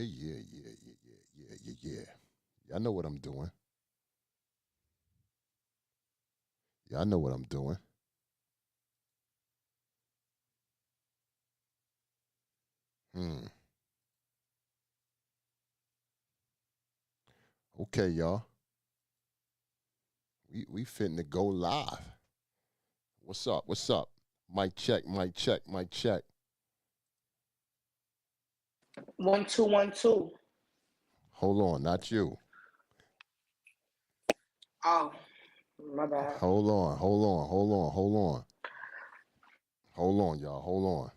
Yeah. Y'all know what I'm doing. Y'all know what I'm doing. Okay, y'all. We finna go live. What's up? What's up? Mic check, mic check, mic check. 1 2 1 2. Hold on, not you. Oh, my bad. Hold on, Hold on, y'all. Hold on.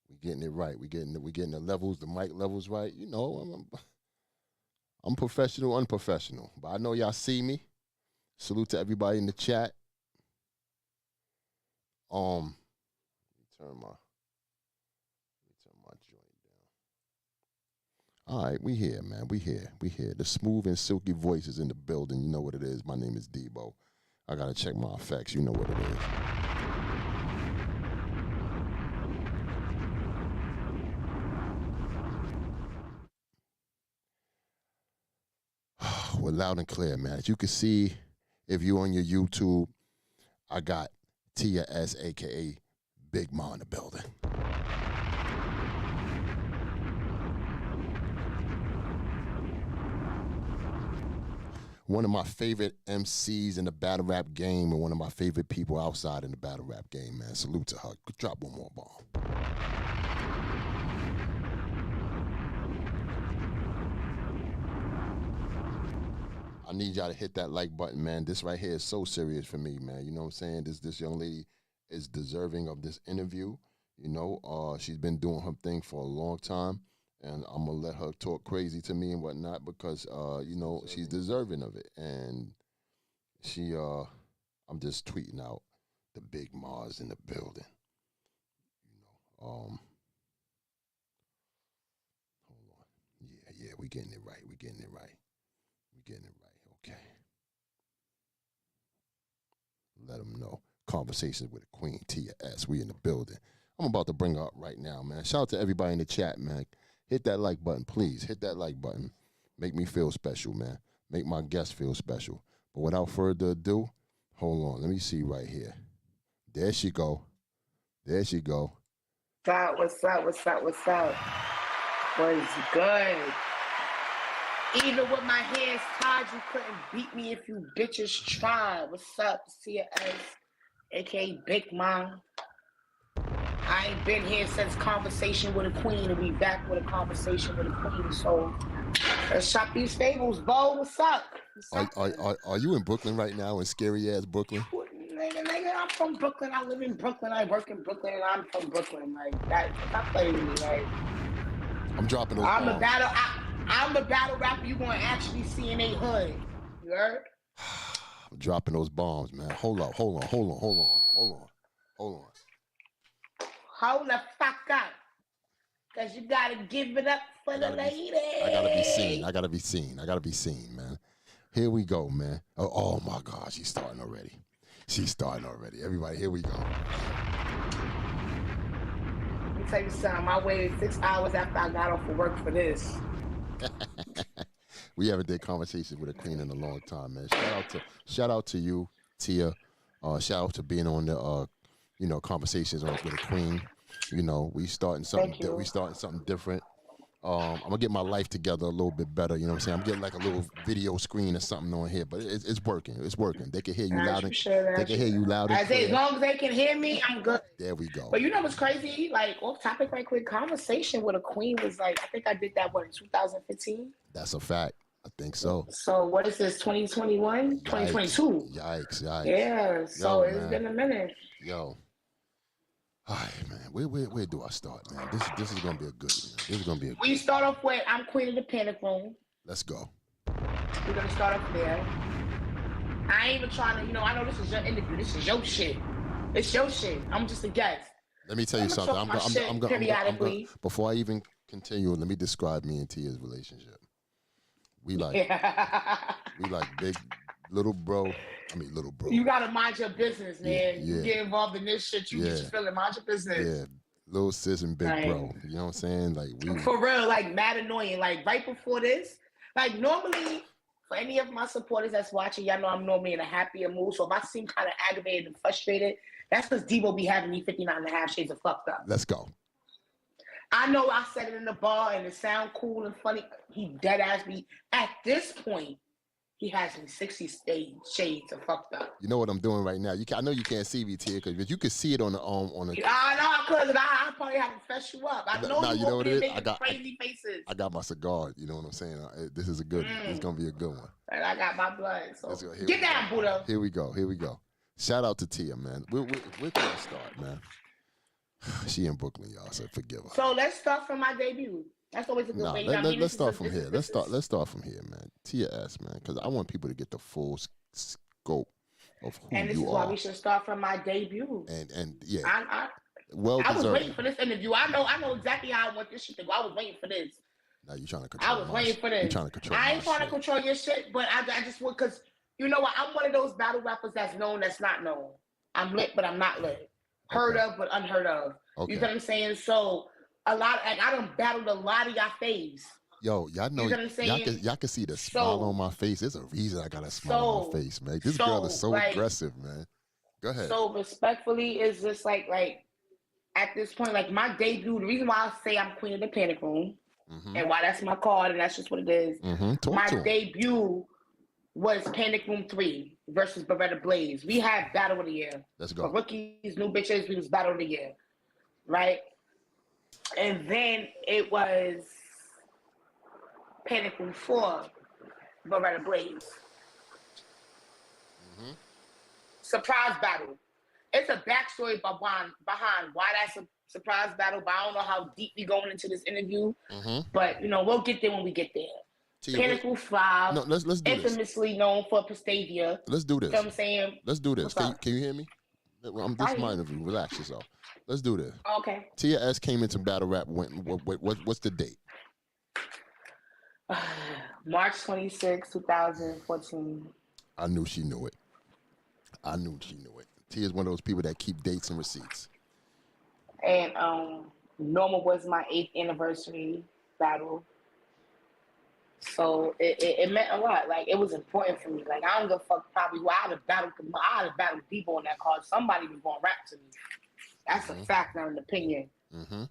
We getting it right. We getting the levels, the mic levels right. You know, I'm professional, unprofessional. But I know y'all see me. Salute to everybody in the chat. Let me turn my joint down. All right, we here, man. We here. The smooth and silky voices in the building. You know what it is. My name is Debo. I gotta check my effects. You know what it is. We're loud and clear, man. As you can see, if you're on your YouTube, I got Tia S, aka Big Ma, in the building. One of my favorite MCs in the battle rap game and one of my favorite people outside in the battle rap game, man. Salute to her. Drop one more bomb. I need y'all to hit that like button, man. This right here is so serious for me, man. You know what I'm saying? This young lady is deserving of this interview. You know, she's been doing her thing for a long time, and I'm gonna let her talk crazy to me and whatnot because, you know, she's deserving of it. And she, I'm just tweeting out the Big Mars in the building. You know, hold on. Yeah, we getting it right. Okay. Let them know. Conversations with the Queen, Tia S. We in the building. I'm about to bring her up right now, man. Shout out to everybody in the chat, man. Hit that like button, please. Hit that like button. Make me feel special, man. Make my guests feel special. But without further ado, hold on. Let me see right here. There she go. What's up? What's good? Even with my hands tied, you couldn't beat me if you bitches tried. What's up, Tia S, aka Big Mom? I ain't been here since Conversation with a Queen, and we back with a Conversation with a Queen. So let's shop these fables, Bo. What's up? Are you in Brooklyn right now, in scary ass Brooklyn? Nigga, I'm from Brooklyn. I live in Brooklyn. I work in Brooklyn, and I'm from Brooklyn. Like that, stop playing with me. Like I'm dropping those bombs. I'm the battle rapper you gonna actually see in a hood. You heard? I'm dropping those bombs, man. Hold on. Hold the fuck up. Cause you gotta give it up for the lady. I gotta be seen, man. Here we go, man. Oh my God, she's starting already. Everybody, here we go. Let me tell you something. I waited 6 hours after I got off of work for this. We haven't did conversations with a queen in a long time, man. Shout out to you, Tia. Shout out to being on the conversations with a queen. You know, we starting something different. I'm gonna get my life together a little bit better. You know what I'm saying? I'm getting like a little video screen or something on here, but it's working. They can hear you loud and clear. As long as they can hear me, I'm good. There we go. But you know what's crazy? Like off topic, right quick. Conversation with a Queen was like, I think I did that in 2015. That's a fact. I think so. So what is this? 2021, 2022. Yikes. Yeah. So it's been a minute. Yo. All right, man. Where do I start, man? This is gonna be a good one. We start off with I'm Queen of the Panic Room. Let's go. We're gonna start off there. I ain't even trying to, I know this is your interview. This is your shit. It's your shit. I'm just a guest. Let me tell you something. I'm gonna before I even continue, let me describe me and Tia's relationship. We like big little bro. Little bro. You gotta mind your business, man. You get involved in this shit, you get your feeling. Mind your business. Yeah, Little sis and big Like, bro. You know what I'm saying? Like we for real, like mad annoying. Like right before this, like normally for any of my supporters that's watching, y'all know I'm normally in a happier mood. So if I seem kind of aggravated and frustrated, that's because Debo be having me 59 and a half shades of fucked up. Let's go. I know I said it in the bar and it sound cool and funny. He dead ass me. At this point, he has me 60 shades of fucked up. You know what I'm doing right now? I know you can't see me, Tia, because you can see it on the I know, cause I probably have to fess you up. I know you over there making crazy faces. I got my cigar. You know what I'm saying? This is a good. This is gonna be a good one. And I got my blood. So get down, Buddha. Here we go. Shout out to Tia, man. We're gonna start, man. She in Brooklyn, y'all, so forgive her. So let's start from my debut. That's always a good way. Let's start from here. Let's start from here, man. Tia S, man, because I want people to get the full scope of who you are. And this is why we should start from my debut. And yeah, I was waiting for this interview. I know exactly how I want this shit to go. I was waiting for this. Now you trying to control. I was waiting for this. You trying to control. I ain't trying to control your shit, but I just want, because you know what? I'm one of those battle rappers that's known, that's not known. I'm lit, but I'm not lit. Heard of, but unheard of. Okay. You know what I'm saying? So I done battled a lot of y'all faves. Yo, y'all know, y'all can see the smile on my face. There's a reason I got a smile on my face, man. This girl is so aggressive, man. Go ahead. So respectfully, it's just like at this point, like my debut, the reason why I say I'm queen of the Panic Room, and why that's my card, and that's just what it is. My debut was Panic Room 3 versus Beretta Blaze. We had Battle of the Year. Let's go. For rookies, new bitches, we was Battle of the Year. Right? And then it was Panic Room 4, Beretta Blaze. Surprise battle. It's a backstory behind why that's a surprise battle, but I don't know how deep we going into this interview. But, we'll get there when we get there. Panic Room 5, no, let's do infamously known for Pastavia. Let's do this. You know what I'm saying? Let's do this. Can you hear me? This is my interview. Relax yourself. Let's do this. Okay. Tia S came into battle rap. What's the date? March 26, 2014. I knew she knew it. Tia is one of those people that keep dates and receipts. And Norma was my 8th anniversary battle. So it meant a lot. Like, it was important for me. Like, I don't give a fuck probably who I had battled people on that card. Somebody was going to rap to me. That's a fact, not an opinion.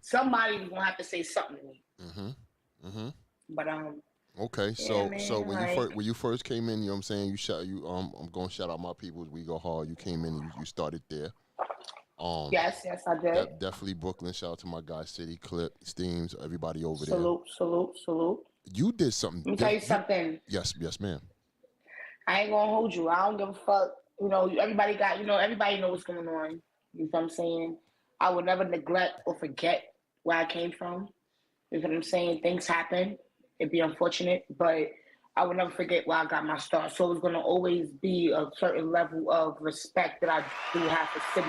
Somebody was going to have to say something to me. But okay, so when you first came in, you know what I'm saying, I'm going to shout out my people as we go hard. You came in and you started there. Yes, I did. Definitely Brooklyn. Shout out to my guy, City Clip, Steams, everybody over there. Salute. You did something. Let me tell you something. Yes, ma'am. I ain't gonna hold you. I don't give a fuck. Everybody knows what's going on. You know what I'm saying? I would never neglect or forget where I came from. You know what I'm saying? Things happen. It'd be unfortunate, but I would never forget where I got my start. So it's gonna always be a certain level of respect that I do have for City.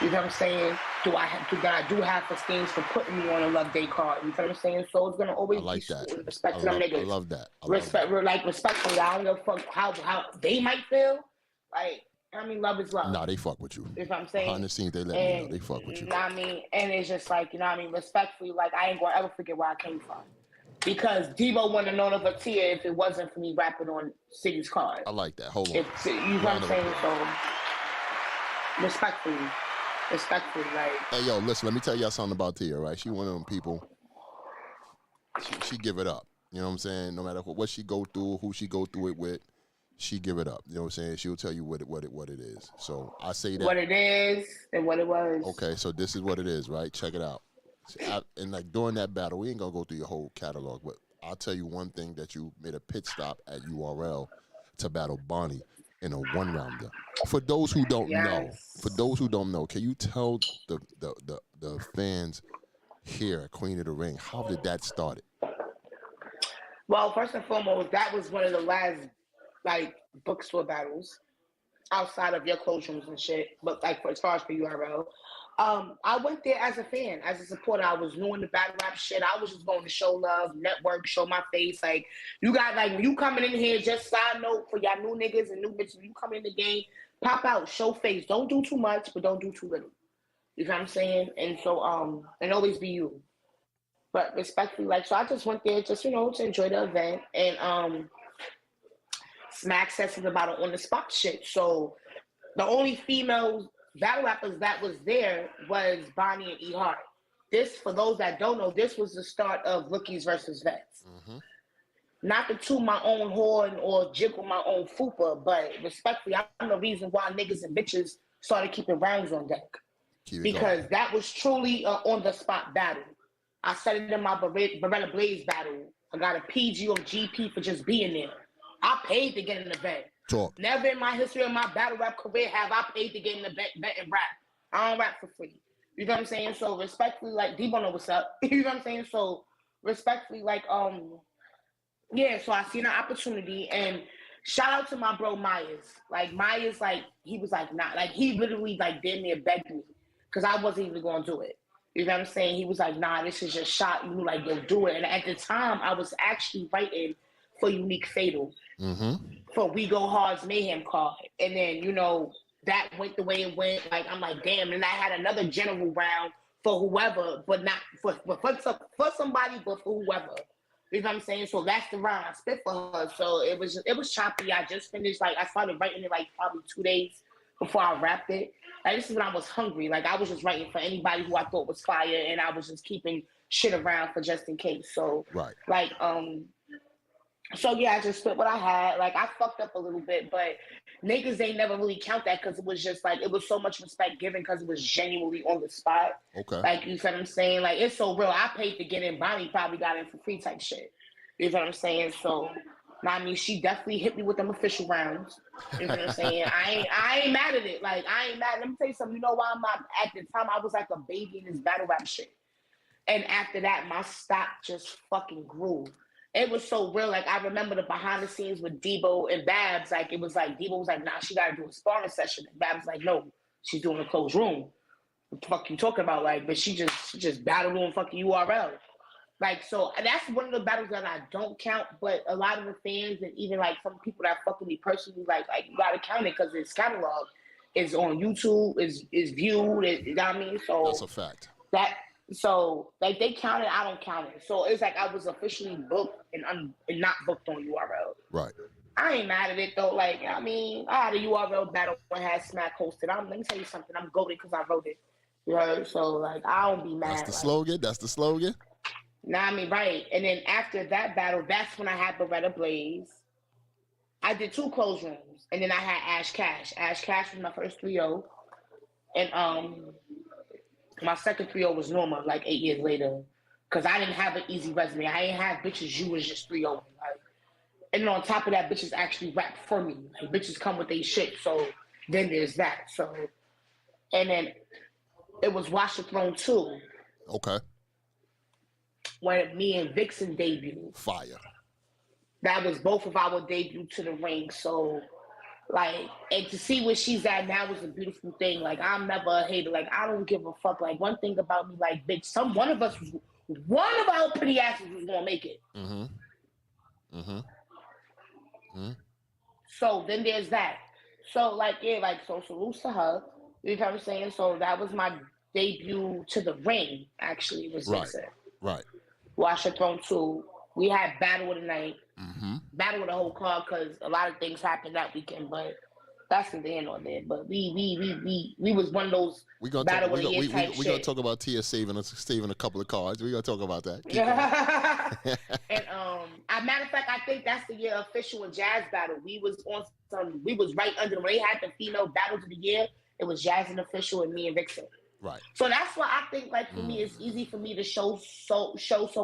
You know what I'm saying? That I do have for Steams for putting me on a Love Day card. You know what I'm saying? So it's gonna always be respect to them niggas. I love that. Respectfully. I don't give a fuck how they might feel. Like, love is love. Nah, they fuck with you. You know what I'm saying? Behind the scenes, they let me know they fuck with you. You know what I mean? And it's just like, respectfully, like, I ain't gonna ever forget where I came from. Because Debo wouldn't have known of a Tia if it wasn't for me rapping on City's card. I like that. Hold on. You know what I'm saying? So, respectfully, like. Hey, yo, listen, let me tell y'all something about Tia, right? She one of them people, she give it up. You know what I'm saying? No matter what she go through, who she go through it with, she give it up. You know what I'm saying? She'll tell you what it is. So, I say that. What it is and what it was. Okay, so this is what it is, right? Check it out. And like during that battle, we ain't gonna go through your whole catalog, but I'll tell you one thing, that you made a pit stop at URL to battle Bonnie in a 1-rounder. For those who don't know, can you tell the fans here at Queen of the Ring, how did that start? Well, first and foremost, that was one of the last bookstore battles outside of your clothes rooms and shit. But as far as for URL. I went there as a fan, as a supporter. I was doing the battle rap shit. I was just going to show love, network, show my face. Like, you got, when you coming in here, just side note for y'all new niggas and new bitches, you come in the game, pop out, show face. Don't do too much, but don't do too little. You know what I'm saying? And so, and always be you. But respectfully, like, so I just went there just, to enjoy the event. And Smack said something about it on the spot shit. So the only female battle rappers that was there was Bonnie and E Hart. This, for those that don't know, this was the start of rookies versus vets. Mm-hmm. Not to toot my own horn or jiggle my own fupa, but respectfully, I'm the reason why niggas and bitches started keeping rounds on deck. Because that was truly on the spot battle. I said it in my Beretta Blaze battle. I got a PG or GP for just being there. I paid to get in the event. Talk. Never in my history of my battle rap career have I paid to get in the bet and rap. I don't rap for free. You know what I'm saying? So respectfully, like, Debo know what's up. You know what I'm saying? So respectfully, like, yeah, so I seen an opportunity, and shout out to my bro Myers. Like, Myers, like, he was like, nah, like, he literally, like, damn near begged me, because I wasn't even going to do it. You know what I'm saying? He was like, nah, this is just shot. You like, yo, do it. And at the time, I was actually writing for Unique Fatal, for We Go Hard's Mayhem card. And then, that went the way it went. Like, I'm like, damn. And I had another general round for whoever, but not for somebody, but for whoever. You know what I'm saying? So that's the round I spit for her. So it was choppy. I just finished, like, I started writing it like probably 2 days before I wrapped it. Like, this is when I was hungry. Like, I was just writing for anybody who I thought was fire, and I was just keeping shit around for just in case. So, right. Like, so yeah, I just spit what I had. Like, I fucked up a little bit, but niggas ain't never really count that, because it was just like, it was so much respect given because it was genuinely on the spot. Okay. Like, you know what I'm saying? Like, it's so real. I paid to get in. Bonnie probably got in for free type shit. You know what I'm saying? So, I mean, she definitely hit me with them official rounds. You know what I'm saying? I ain't mad at it. Like, I ain't mad. Let me tell you something. You know why I'm not? At the time, I was like a baby in this battle rap shit. And after that, my stock just fucking grew. It was so real. Like, I remember the behind the scenes with Debo and Babs. Like, it was like, Debo was like, nah, she got to do a sparring session. And Babs was like, no, she's doing a closed room. What the fuck you talking about? Like, but she just battled on fucking URL. Like, so that's one of the battles that I don't count, but a lot of the fans and even, like, some people that fuck with me personally, like you got to count it because it's catalog. It's on YouTube, is viewed, you know what I mean? So that's a fact. So, like, they count it, I don't count it. So it's like I was officially booked and not booked on URL. Right. I ain't mad at it, though. Like, I mean, I had a URL battle when I had Smack hosted. Let me tell you something. I'm goated because I wrote it. You know? So, like, I don't be mad. That's the slogan? That's the slogan? Nah, I mean, right. And then after that battle, that's when I had Beretta Blaze. I did 2 closed rooms. And then I had Ash Cash. Ash Cash was my first 3-0. And my second 3-0 was Norma, like 8 years later. Because I didn't have an easy resume. I didn't have bitches you was just 3-0. Like, and then on top of that, bitches actually rap for me. Like, bitches come with their shit. So then there's that. So, and then it was Watch the Throne 2. Okay. When me and Vixen debuted. Fire. That was both of our debut to the ring. So, like, and to see where she's at now is a beautiful thing. Like, I'm never a hater. Like, I don't give a fuck. Like, one thing about me, like, bitch, one of our pretty asses was gonna make it. So then there's that. So, like, yeah, like, so salute to her. You know what I'm saying? So that was my debut to the ring, actually, was Vixen. Right. Watch the Throne 2. We had Battle of the Night. Battle of the whole card because a lot of things happened that weekend, but that's the end on there. But we was one of those battle of the year type shit. We're gonna talk about Tia saving a couple of cards. We're gonna talk about that. And matter of fact, I think that's the year official and Jazz battle. We was right under when they had the female battles of the year. It was Jazz and Official and me and Vixen. Right. So that's why I think, like, for me, it's easy for me to show so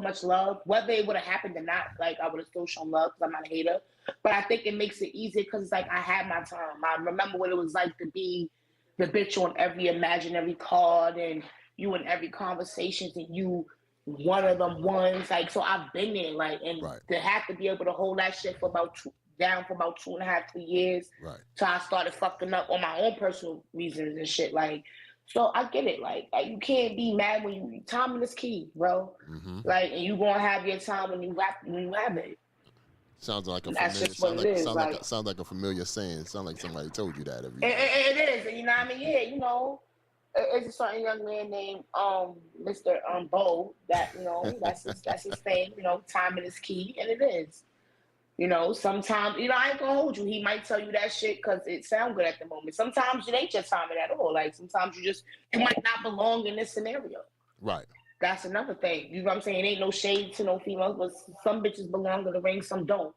much love. Whether it would have happened or not, like, I would have still shown love because I'm not a hater. But I think it makes it easier because it's like I had my time. I remember what it was like to be the bitch on every imaginary card and you in every conversation and you one of them ones. Like, so I've been there, like, and to have to be able to hold that shit for about 2.5-3 years. Right. So I started fucking up on my own personal reasons and shit. Like, so I get it. Like you can't be mad when timing is key, bro. Like, and you gonna have your time when you have it. Sounds like a familiar saying. Sounds like somebody told you that every day. It is, you know what I mean? Yeah, It's a certain young man named Mr. Bo that that's his thing. Timing is key, and it is. Sometimes I ain't gonna hold you. He might tell you that shit because it sounds good at the moment. Sometimes it ain't your timing at all. Like sometimes you might not belong in this scenario. Right. That's another thing. You know what I'm saying? Ain't no shade to no females, but some bitches belong to the ring, some don't.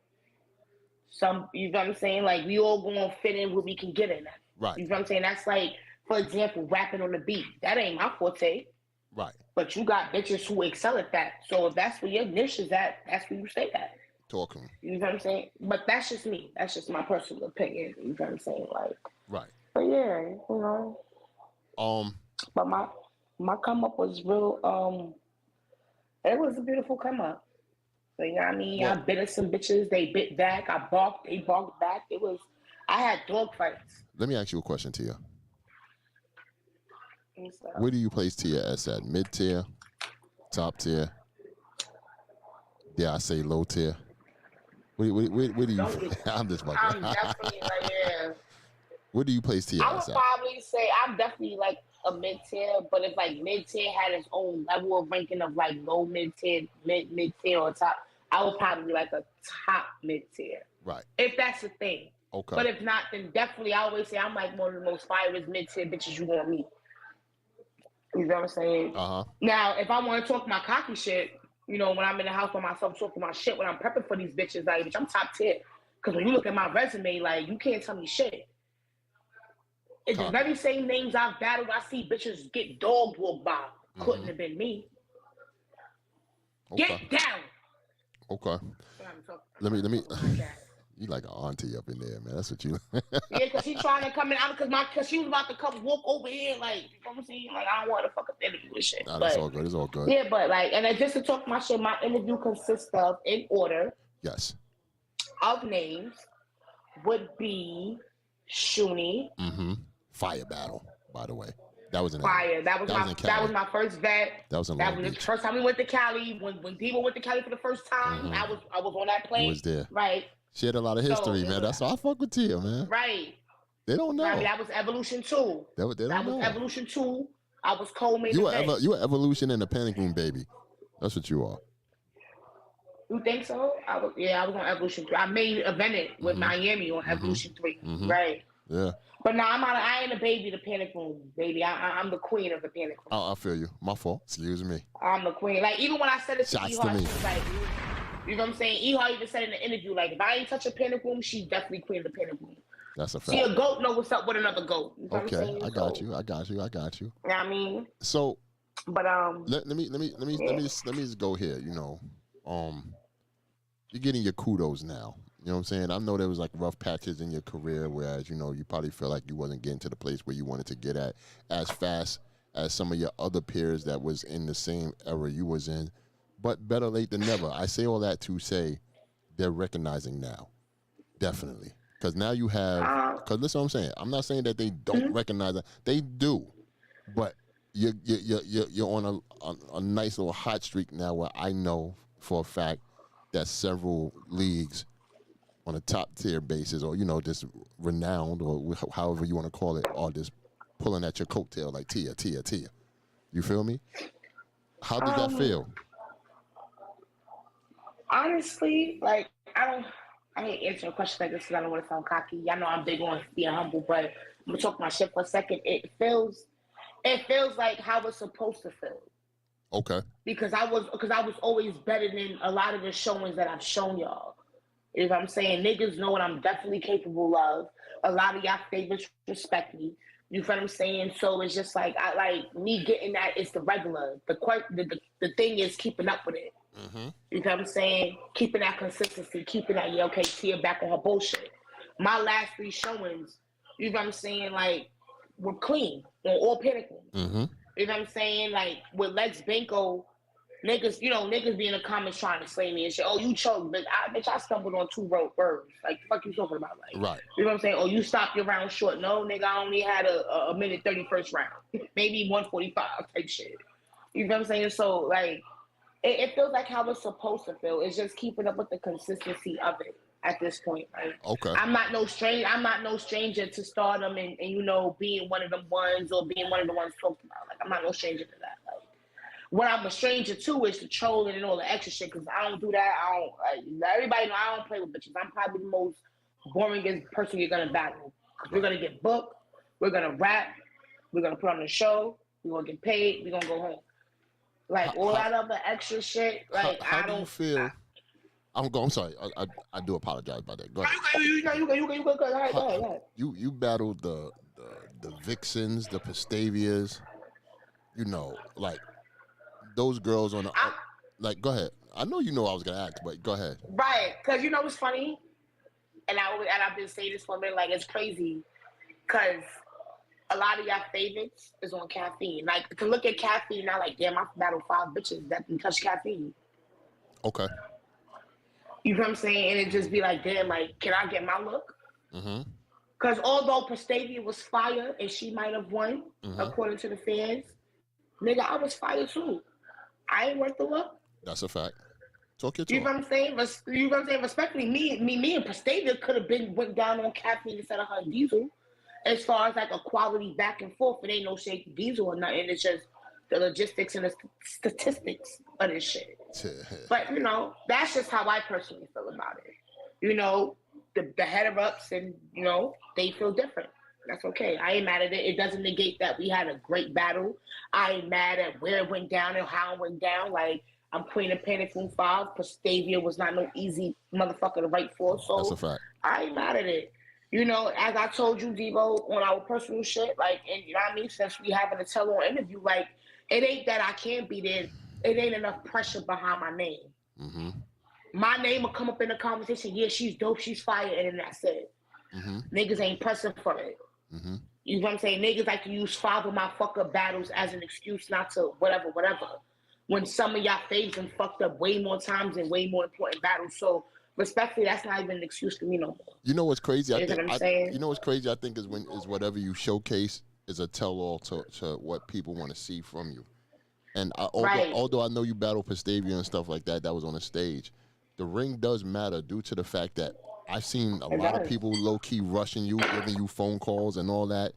Some, you know what I'm saying? Like we all gonna fit in where we can get in. Right. You know what I'm saying? That's like, for example, rapping on the beat. That ain't my forte. Right. But you got bitches who excel at that. So if that's where your niche is at, that's where you stay at. Talking. You know what I'm saying? But that's just me. That's just my personal opinion. You know what I'm saying? Like, right. But yeah, But my come up was real. It was a beautiful come up. So, you know what I mean? I bit at some bitches. They bit back. I barked. They barked back. I had dog fights. Let me ask you a question, Tia. Where do you place Tia S at? Mid tier, top tier? Dare I say low tier? Where do you? I'm just fucking. I'm definitely like, yeah. Where do you place Tia I would S at? probably say I'm definitely like a mid tier, but if like mid tier had its own level of ranking of like low mid tier, mid tier or top, I would probably be like a top mid tier. Right. If that's the thing. Okay. But if not, then definitely I always say I'm like one of the most fierce mid tier bitches you gonna meet. You know what I'm saying? Now, if I want to talk my cocky shit, when I'm in the house by myself talking my shit, when I'm prepping for these bitches, like, bitch, I'm top tier. Because when you look at my resume, like, you can't tell me shit. It's the very same names I've battled. I see bitches get dogged walk by. Couldn't have been me. Okay. Get down. Okay. Let me. You like an auntie up in there, man. That's what you. Yeah, because she's trying to come in. Because she was about to come walk over here, like, you know what I'm saying? Like, I don't want to fuck up the interview and shit. Nah, that's all good. It's all good. Yeah, but like, and just to talk my shit, my interview consists of, in order. Yes. Of names would be Shuni. Fire battle, by the way. That was an fire. That was my first vet. That was in That Long was Beach. the first time we went to Cali. When people went to Cali for the first time, I was on that plane. You was there. Right. She had a lot of history, man. That's why I fuck with Tia, man. Right. They don't know. I mean, that was Evolution 2. That was Evolution 2. I was co-main you event. You were Evolution in the Panic Room, baby. That's what you are. You think so? I was on Evolution 3. I main evented with Miami on Evolution 3. Right. Yeah. But no, I ain't a baby of the Panic Room, baby. I'm the queen of the Panic Room. I feel you. My fault. Excuse me. I'm the queen. Like, even when I said it to Shots E-Hart, to me. she was like, you know what I'm saying? E-Hart even said in the interview, like, if I ain't touch a Panic Room, she's definitely queen of the Panic Room. That's a fact. See, a goat know what's up with another goat. You know okay, what I'm I got you. I got you. You know what I mean? So, but let me just go here. You're getting your kudos now. You know what I'm saying? I know there was like rough patches in your career, whereas you probably feel like you wasn't getting to the place where you wanted to get at as fast as some of your other peers that was in the same era you was in. But better late than never. I say all that to say they're recognizing now, definitely, because now you have. Because listen, what I'm saying. I'm not saying that they don't recognize it. They do, but you're on a nice little hot streak now, where I know for a fact that several leagues on a top tier basis, or just renowned, or however you want to call it, are just pulling at your coattail like Tia. You feel me? How did that feel? Honestly, like, I hate answering questions like this because I don't want to sound cocky. Y'all know I'm big on being humble, but I'm gonna talk my shit for a second. It feels like how it's supposed to feel. Okay. Because I was always better than a lot of the showings that I've shown y'all. You know what I'm saying? Niggas know what I'm definitely capable of. A lot of y'all favorites respect me. You feel what I'm saying? So it's just like, I like me getting that is the regular. The thing is keeping up with it. You know what I'm saying? Keeping that consistency, keeping that, Tia back on her bullshit. My last 3 showings, you know what I'm saying, like, were clean on all Panic Rooms. You know what I'm saying? Like, with Lex Benko, niggas be in the comments trying to slay me and shit. Oh, you choked, but I stumbled on 2 words. Like, the fuck you talking about? Like, right. You know what I'm saying? Oh, you stopped your round short. No, nigga, I only had a minute 30 first round. Maybe 145 type shit. You know what I'm saying? So, like, it feels like how it's supposed to feel. It's just keeping up with the consistency of it at this point. Like, Okay. I'm not no stranger to stardom and you know, being one of them ones or being one of the ones talked about. Like, I'm not no stranger to that. Like, what I'm a stranger to is the trolling and all the extra shit, because I don't do that. I don't, like, everybody know I don't play with bitches. I'm probably the most boringest person you're gonna battle. Because we're gonna get booked, we're gonna rap, we're gonna put on a show, we're gonna get paid, we're gonna go home. Like, all that other extra shit, like, how I do you don't. feel? I'm sorry. I do apologize about that. Go ahead. You go. Go ahead. You battled the Vixens, the Pastavias. You know, like those girls on the like. Go ahead. I know you know I was gonna ask, but go ahead. Right, because you know what's funny, and I've been saying this for a minute. Like, it's crazy, because a lot of y'all favorites is on caffeine. Like, to look at caffeine now, like, damn, I battled 5 bitches that didn't touch caffeine. Okay. You know what I'm saying? And it just be like, damn, like, can I get my look? Mm-hmm. Because although Pastavia was fire and she might have won, according to the fans, nigga, I was fire too. I ain't worth the look. That's a fact. Talk your talk. You know what I'm saying? You know what I'm saying? Respectfully, me and Pastavia could have went down on caffeine instead of her diesel. As far as like a quality back and forth, it ain't no shake diesel or nothing. It's just the logistics and the statistics of this shit. But you know, that's just how I personally feel about it. You know, the header ups and you know, they feel different. That's okay. I ain't mad at it. It doesn't negate that we had a great battle. I ain't mad at where it went down and how it went down. Like, I'm Queen of Panic from 5. Pastavia was not no easy motherfucker to write for. So that's a fact. I ain't mad at it. You know, as I told you, Devo, on our personal shit, like, and you know what I mean, since we having a tell-on interview, like, it ain't that I can't be there. It ain't enough pressure behind my name. Mm-hmm. My name will come up in the conversation. Yeah, she's dope, she's fire, and then that's it. Mm-hmm. Niggas ain't pressing for it. Mm-hmm. You know what I'm saying? Niggas like to use 5 of my fuck up battles as an excuse not to whatever. When some of y'all faves and fucked up way more times in way more important battles. So respectfully, that's not even an excuse for me no more. You know what's crazy? You know what I'm saying? You know what's crazy? I think is whatever you showcase is a tell-all to what people want to see from you. And although I know you battle Pastavia and stuff like that, that was on the stage. The ring does matter due to the fact that I've seen a lot of people low-key rushing you, giving you phone calls and all that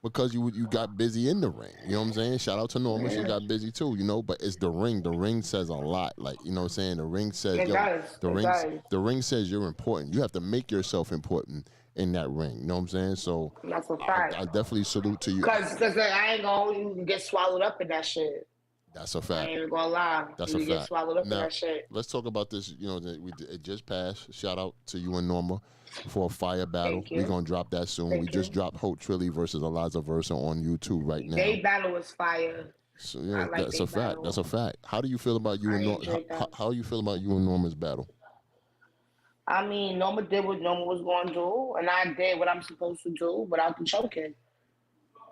because you got busy in the ring. You know what I'm saying? Shout out to Norma. She got busy too, you know, but it's the ring. The ring says a lot. Like, you know what I'm saying? The ring says, the ring says you're important. You have to make yourself important in that ring. You know what I'm saying? So that's a fact. I definitely salute to you. Because I ain't going to get swallowed up in that shit. That's a fact. I ain't gonna lie. That's a fact. Get swallowed up now, in that shit. Let's talk about this. You know, it just passed. Shout out to you and Norma for a fire battle. We're gonna drop that soon. We just dropped Hope Trilly versus Eliza Versa on YouTube right now. They battle was fire. So yeah, that's a fact. That's a fact. How do you feel about you and Norma? How do you feel about you and Norma's battle? I mean, Norma did what Norma was going to do, and I did what I'm supposed to do without the choking.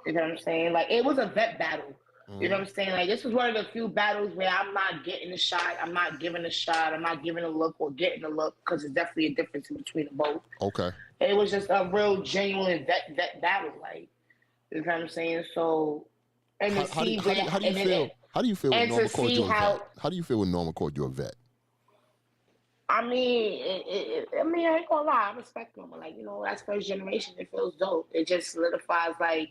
You know what I'm saying? Like, it was a vet battle. You know what I'm saying? Like, this was one of the few battles where I'm not getting a shot, I'm not giving a shot, I'm not giving a look or getting a look, because there's definitely a difference between the both. Okay. It was just a real, genuine vet battle. Like, you know what I'm saying? So, and how do you feel? How do you feel when Norma called you a vet? How do you feel when Norma called you a vet? I mean, I ain't gonna lie, I respect Norma. Like, you know, that's first generation. It feels dope. It just solidifies, like,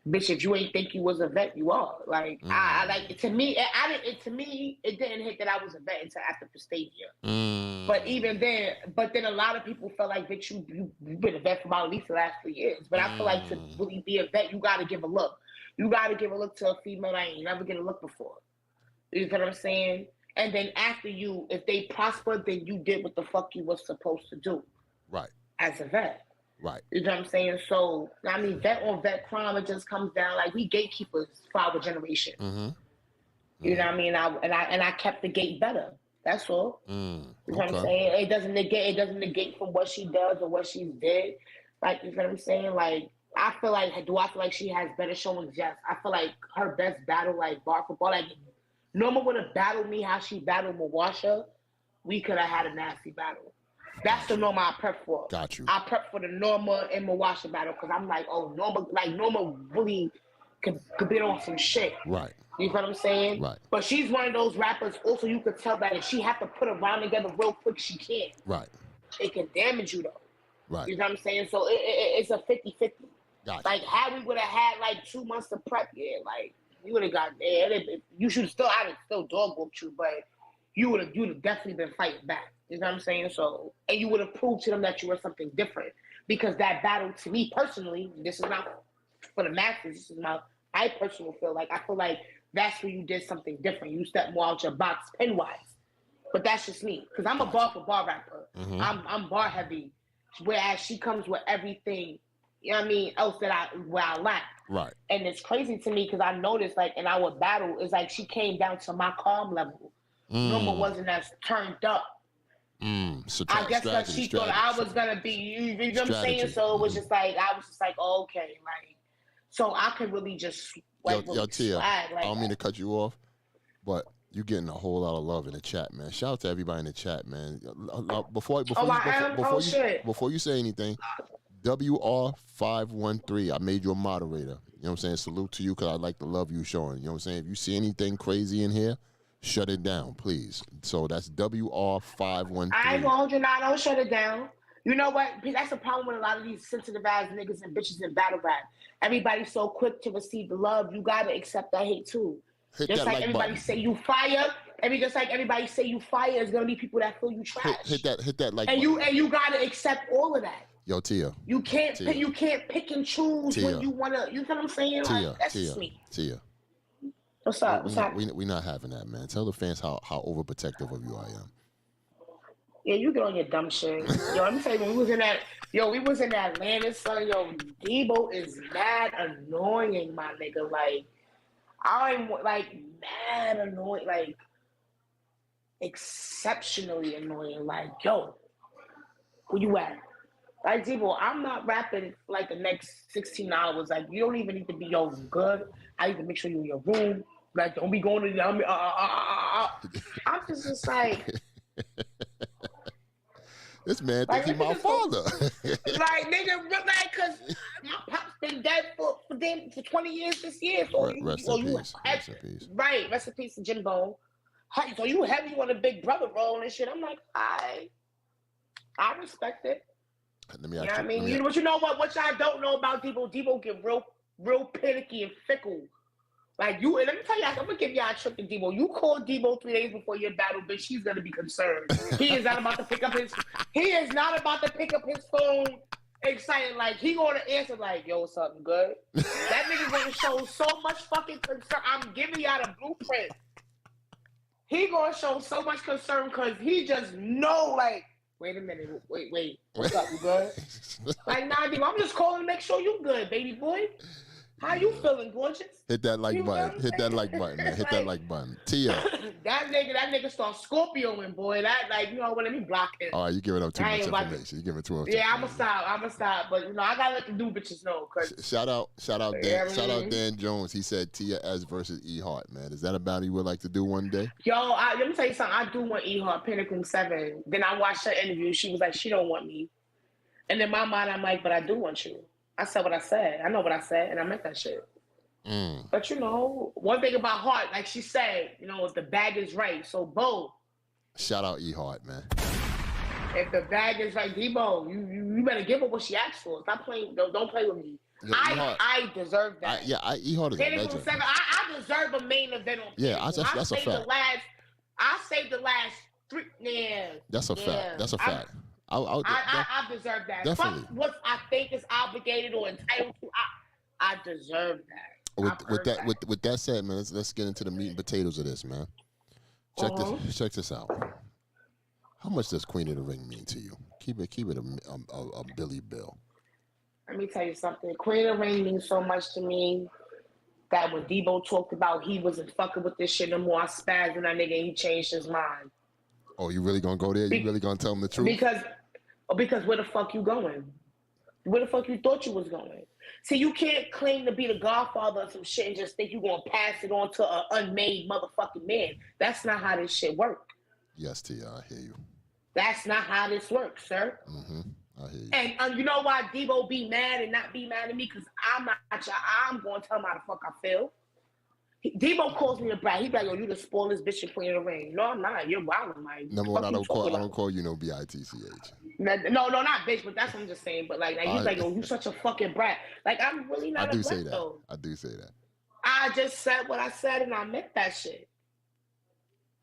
bitch, if you ain't think you was a vet, you are. Like, I like, to me, it didn't hit that I was a vet until after Pastavia. But then a lot of people felt like, bitch, you've been a vet for about at least the last 3 years. But I feel like to really be a vet, you gotta give a look. You gotta give a look to a female that ain't never get a look before. You know what I'm saying? And then after you, if they prosper, then you did what the fuck you was supposed to do. Right. As a vet. Right. You know what I'm saying? So, I mean, vet on vet crime, it just comes down like we gatekeepers for our generation. You know what I mean? I kept the gate better. That's all. You know what I'm saying? It doesn't negate from what she does or what she's did. Like, you know what I'm saying? Like, do I feel like she has better showings? Yes. I feel like her best battle, like bar for bar, like Norma would have battled me how she battled Mawasha. We could have had a nasty battle. That's the Norma I prep for. Got you. I prep for the Norma and Mawasha battle because I'm like, oh, Norma really could be on some shit. Right. You know what I'm saying? Right. But she's one of those rappers. Also, you could tell that if she have to put a rhyme together real quick, she can't. Right. It can damage you though. Right. You know what I'm saying? So it's a 50-50. Gotcha. Like, had we would have had like 2 months to prep, yeah, like you would have got there. You should still, I would still dog whooped you, but you would have definitely been fighting back. You know what I'm saying? So, and you would have proved to them that you were something different. Because that battle, to me personally, this is not for the masses. This is my personal feel. Like, I feel like that's where you did something different. You stepped more out your box pen wise. But that's just me, because I'm a bar for bar rapper. Mm-hmm. I'm bar heavy, whereas she comes with everything. You know what I mean? Else that where I lack. Right. And it's crazy to me because I noticed, like, in our battle, it's like she came down to my calm level. Norma wasn't as turned up. So I guess because she thought I was gonna be, you know what I'm saying? So it was just like, I was just like, oh, okay, like, so I could really just like, yo, Tia, like I don't mean to cut you off, but you getting a whole lot of love in the chat, man. Shout out to everybody in the chat, man. Before you say anything, WR513, I made you a moderator. You know what I'm saying? Salute to you because I like the love you showing. You know what I'm saying? If you see anything crazy in here, shut it down, please. So that's WR513. I won't, I don't shut it down. You know what? That's the problem with a lot of these sensitive ass niggas and bitches in battle rap. Everybody's so quick to receive the love. You gotta accept that hate too. Just like everybody say you fire, just like everybody say you fire, there's gonna be people that feel you trash. Hit that like and button. you gotta accept all of that. Yo, Tia. You can't pick and choose Tia. when you wanna. You know what I'm saying? Tia, like, that's just me. Tia. What's up? We're not having that, man. Tell the fans how overprotective of you I am. Yeah, you get on your dumb shit. Yo, let me tell you, we was in Atlanta, son. Yo, Debo is mad annoying, my nigga. Like, I'm like mad annoying, like exceptionally annoying. Like, yo, where you at? Like, Debo, I'm not rapping like the next 16 hours. Like, you don't even need to be good. I need to make sure you're in your room. Like, don't be going to the I'm just like. This man think he my father. Like, nigga, like, cause my pop's been dead for 20 years this year. So rest in peace. Right, rest in peace to Jimbo. So you heavy on the big brother role and shit. I'm like, I respect it. Let me you know what I mean? But you know what? What y'all don't know about Debo? Debo get real panicky and fickle. Like, and let me tell you, I'm gonna give y'all a trick to Debo. You call Debo 3 days before your battle, bitch. He's gonna be concerned. He is not about to pick up his phone excited. Like, he gonna answer like, yo, something good. That nigga gonna show so much fucking concern. I'm giving y'all the blueprint. He gonna show so much concern because he just know, like, wait a minute, wait, what's up, you good? Like, nah, Debo, I'm just calling to make sure you good, baby boy. How you feeling, gorgeous? Hit that like button. Hit that like button, man. Hit that like button. Tia. that nigga start Scorpioing, boy. That, like, you know what? Let me block him. All right, you giving up too much information. You giving too much. Yeah, I'ma stop. But you know, I gotta let the new bitches know. Cause shout out Dan Jones. He said Tia S versus E Hart, man. Is that a battle you would like to do one day? Yo, let me tell you something. I do want E Hart, Pinnacle 7. Then I watched her interview. She was like, she don't want me. And in my mind, I'm like, but I do want you. I said what I said. I know what I said, and I meant that shit. But you know, one thing about Hart, like she said, you know, if the bag is right, so boom. Shout out E Hart, man. If the bag is right, Debo, you better give her what she asked for. Stop playing. Don't play with me. Yeah, I deserve that. E Hart is a legend. 7, I deserve a main event on. Yeah, that's a fact. I saved the last 3. Yeah, that's a fact. That's a fact. I deserve that. Definitely. Fuck what I think is obligated or entitled to. I deserve that. With that said, man, let's get into the meat and potatoes of this, man. Check this out. How much does Queen of the Ring mean to you? Keep it a Billy Bill. Let me tell you something. Queen of the Ring means so much to me that when Debo talked about he wasn't fucking with this shit no more, I spazzed on that nigga and he changed his mind. Oh, you really gonna go there? You really gonna tell him the truth? Because where the fuck you going? Where the fuck you thought you was going? See, you can't claim to be the godfather of some shit and just think you're going to pass it on to an unmade motherfucking man. That's not how this shit works. Yes, Tia, I hear you. That's not how this works, sir. Mm-hmm. I hear you. And you know why Debo be mad and not be mad at me? Because I'm going to tell him how the fuck I feel. Debo calls me a brat. He be like, yo, you the spoilest bitch in Queen of the Ring. No, I'm not. You're wild. Like, number one, I don't call you no bitch. No, not bitch, but that's what I'm just saying. But like he's like, yo, you such a fucking brat. Like, I'm really not a brat, though. I do say that. I just said what I said, and I meant that shit.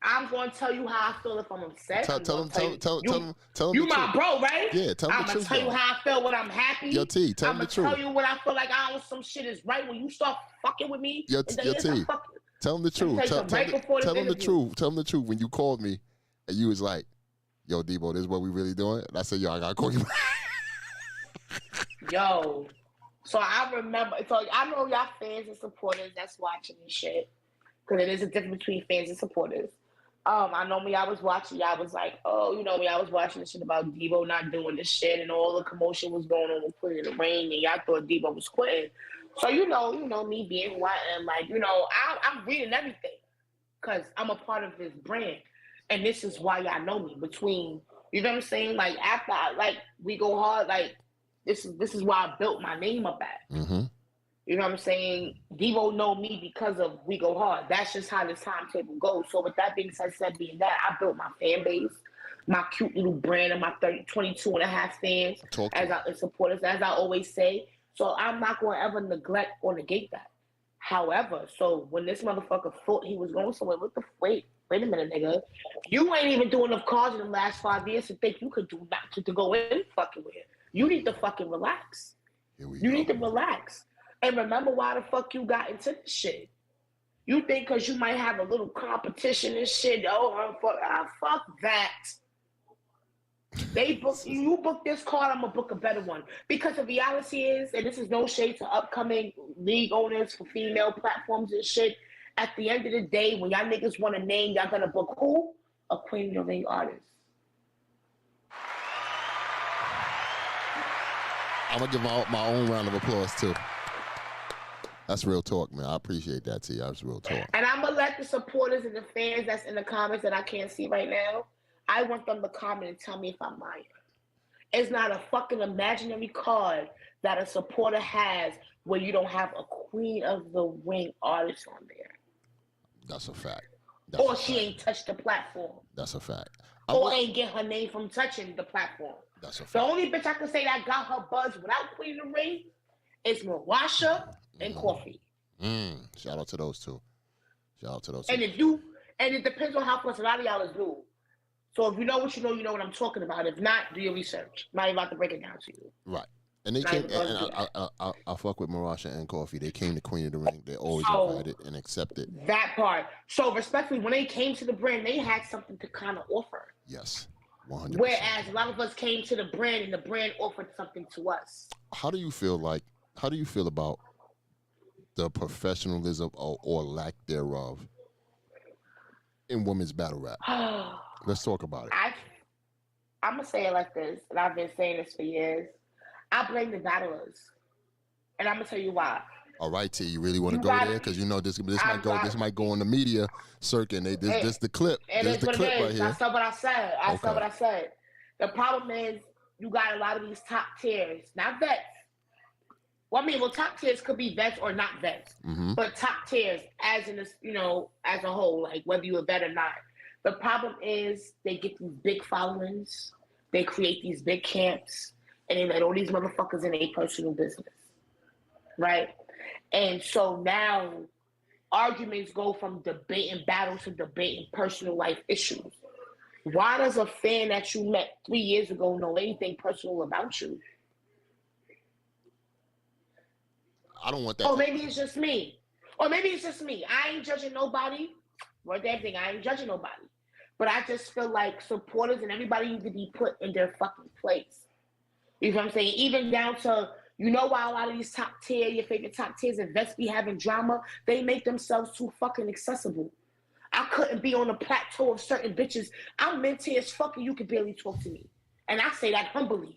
I'm going to tell you how I feel if I'm upset. Tell him. You my bro, right? Yeah, tell him the truth. I'm going to tell you how I feel when I'm happy. Yo, T, tell him the truth. I'm going to tell you when I feel like some shit is right. When you start fucking with me. Yo, T, tell him the truth. Tell him the truth. Tell him the truth. When you called me, and you was like, yo, Debo, this is what we really doing? And I said, yo, I got to call you back. Yo. So I remember. So I know y'all fans and supporters that's watching this shit. Because it is a difference between fans and supporters. I know when y'all was watching, y'all was like, oh, you know, when y'all was watching the shit about Debo not doing this shit and all the commotion was going on with Queen of the Ring and y'all thought Debo was quitting. So, you know, me being who I am, like, you know, I'm reading everything because I'm a part of this brand. And this is why y'all know me between, you know what I'm saying? Like, after, we go hard, like, this is why I built my name up at. Mm-hmm. You know what I'm saying? Devo know me because of We Go Hard. That's just how this timetable goes. So with that being said, being that, I built my fan base, my cute little brand of my 22 and a half fans, supporters, as I always say. So I'm not going to ever neglect or negate that. However, so when this motherfucker thought he was going somewhere, wait a minute, nigga. You ain't even doing enough cards in the last 5 years to think you could do not to go in fucking with. You need to fucking relax. You need to relax. And remember why the fuck you got into this shit. You think because you might have a little competition and shit, fuck that. You book this card, I'm gonna book a better one. Because the reality is, and this is no shade to upcoming league owners for female platforms and shit, at the end of the day, when y'all niggas want a name, y'all gonna book who? A Queen of the Ring artist. I'm gonna give my own round of applause too. That's real talk, man. I appreciate that, T. That's real talk. And I'm going to let the supporters and the fans that's in the comments that I can't see right now, I want them to comment and tell me if I'm lying. It's not a fucking imaginary card that a supporter has where you don't have a Queen of the Ring artist on there. That's a fact. She ain't touched the platform. That's a fact. Ain't get her name from touching the platform. That's a fact. The only bitch I can say that got her buzz without Queen of the Ring is Marasha and Coffee. Shout out to those two. And it depends on how close a lot of y'all is new. So if you know what you know what I'm talking about. If not, do your research. I'm not even about to break it down to you. Right. And they came, and I fuck with Marasha and Coffee. They came to Queen of the Ring. They always invited and accepted. That part. So respectfully, when they came to the brand, they had something to kind of offer. Yes. 100%. Whereas a lot of us came to the brand and the brand offered something to us. How do you feel about the professionalism or lack thereof in women's battle rap? Let's talk about it. I'm going to say it like this, and I've been saying this for years. I blame the battlers. And I'm going to tell you why. All right, T, you really want to go there? Because you know this might go on the media circuit. This the clip. This the clip right here. I said what I said. I said what I said. The problem is you got a lot of these top tiers, not vets. Well, top tiers could be vets or not vets, but top tiers, as in this, as a whole, like whether you're a vet or not. The problem is they get these big followings, they create these big camps, and they let all these motherfuckers in their personal business, right? And so now arguments go from debating battles to debating personal life issues. Why does a fan that you met 3 years ago know anything personal about you? I don't want that. Or maybe it's just me. I ain't judging nobody. Word damn thing, I ain't judging nobody. But I just feel like supporters and everybody need to be put in their fucking place. You know what I'm saying? Even down to, why a lot of these top tier, your favorite top tiers and vets be having drama, they make themselves too fucking accessible. I couldn't be on the plateau of certain bitches. I'm minty as fuck and you can barely talk to me. And I say that humbly.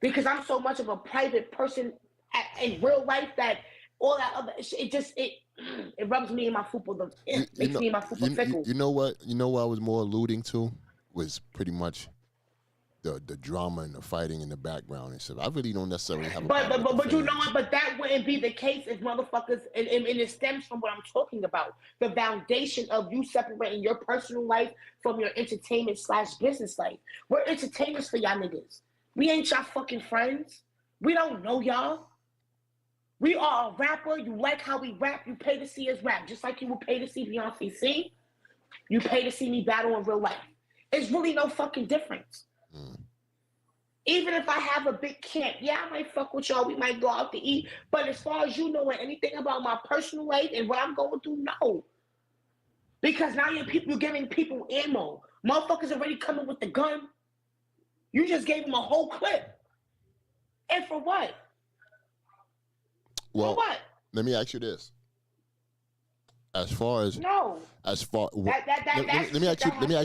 Because I'm so much of a private person in real life that all that other shit, it rubs me in my fupa. It makes me in my fupa fickle. You know what I was more alluding to was pretty much the drama and the fighting in the background and stuff. I really don't necessarily have a But problem with the you know fans. what? But that wouldn't be the case if motherfuckers, and it stems from what I'm talking about. The foundation of you separating your personal life from your entertainment / business life. We're entertainers for y'all niggas. We ain't y'all fucking friends. We don't know y'all. We are a rapper. You like how we rap. You pay to see us rap. Just like you would pay to see Beyonce sing. You pay to see me battle in real life. It's really no fucking difference. Even if I have a big camp, yeah, I might fuck with y'all. We might go out to eat. But as far as you knowing anything about my personal life and what I'm going through, no. Because now you're giving people ammo. Motherfuckers already coming with the gun. You just gave them a whole clip. And for what? Well, for what? Let me ask you this. Let me ask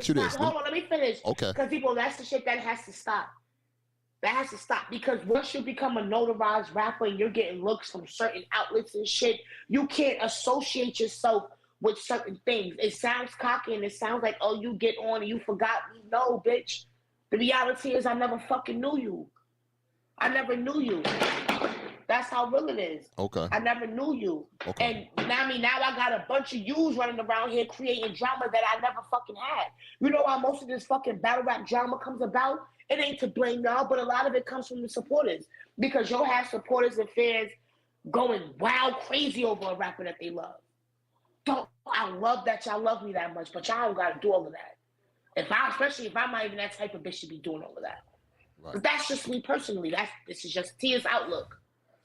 you this. Hold on, let me finish. Okay. Because people, that's the shit that has to stop. That has to stop, because once you become a notarized rapper and you're getting looks from certain outlets and shit, you can't associate yourself with certain things. It sounds cocky and it sounds like, oh, you get on and you forgot me. No, bitch. The reality is I never fucking knew you. I never knew you. That's how real it is. Okay. I never knew you. Okay. And now I got a bunch of yous running around here creating drama that I never fucking had. You know why most of this fucking battle rap drama comes about? It ain't to blame y'all, but a lot of it comes from the supporters. Because you'll have supporters and fans going wild crazy over a rapper that they love. I love that y'all love me that much, but y'all don't gotta do all of that. Especially if I'm not even that type of bitch to be doing all of that. Right. But that's just me personally. This is just Tia's outlook.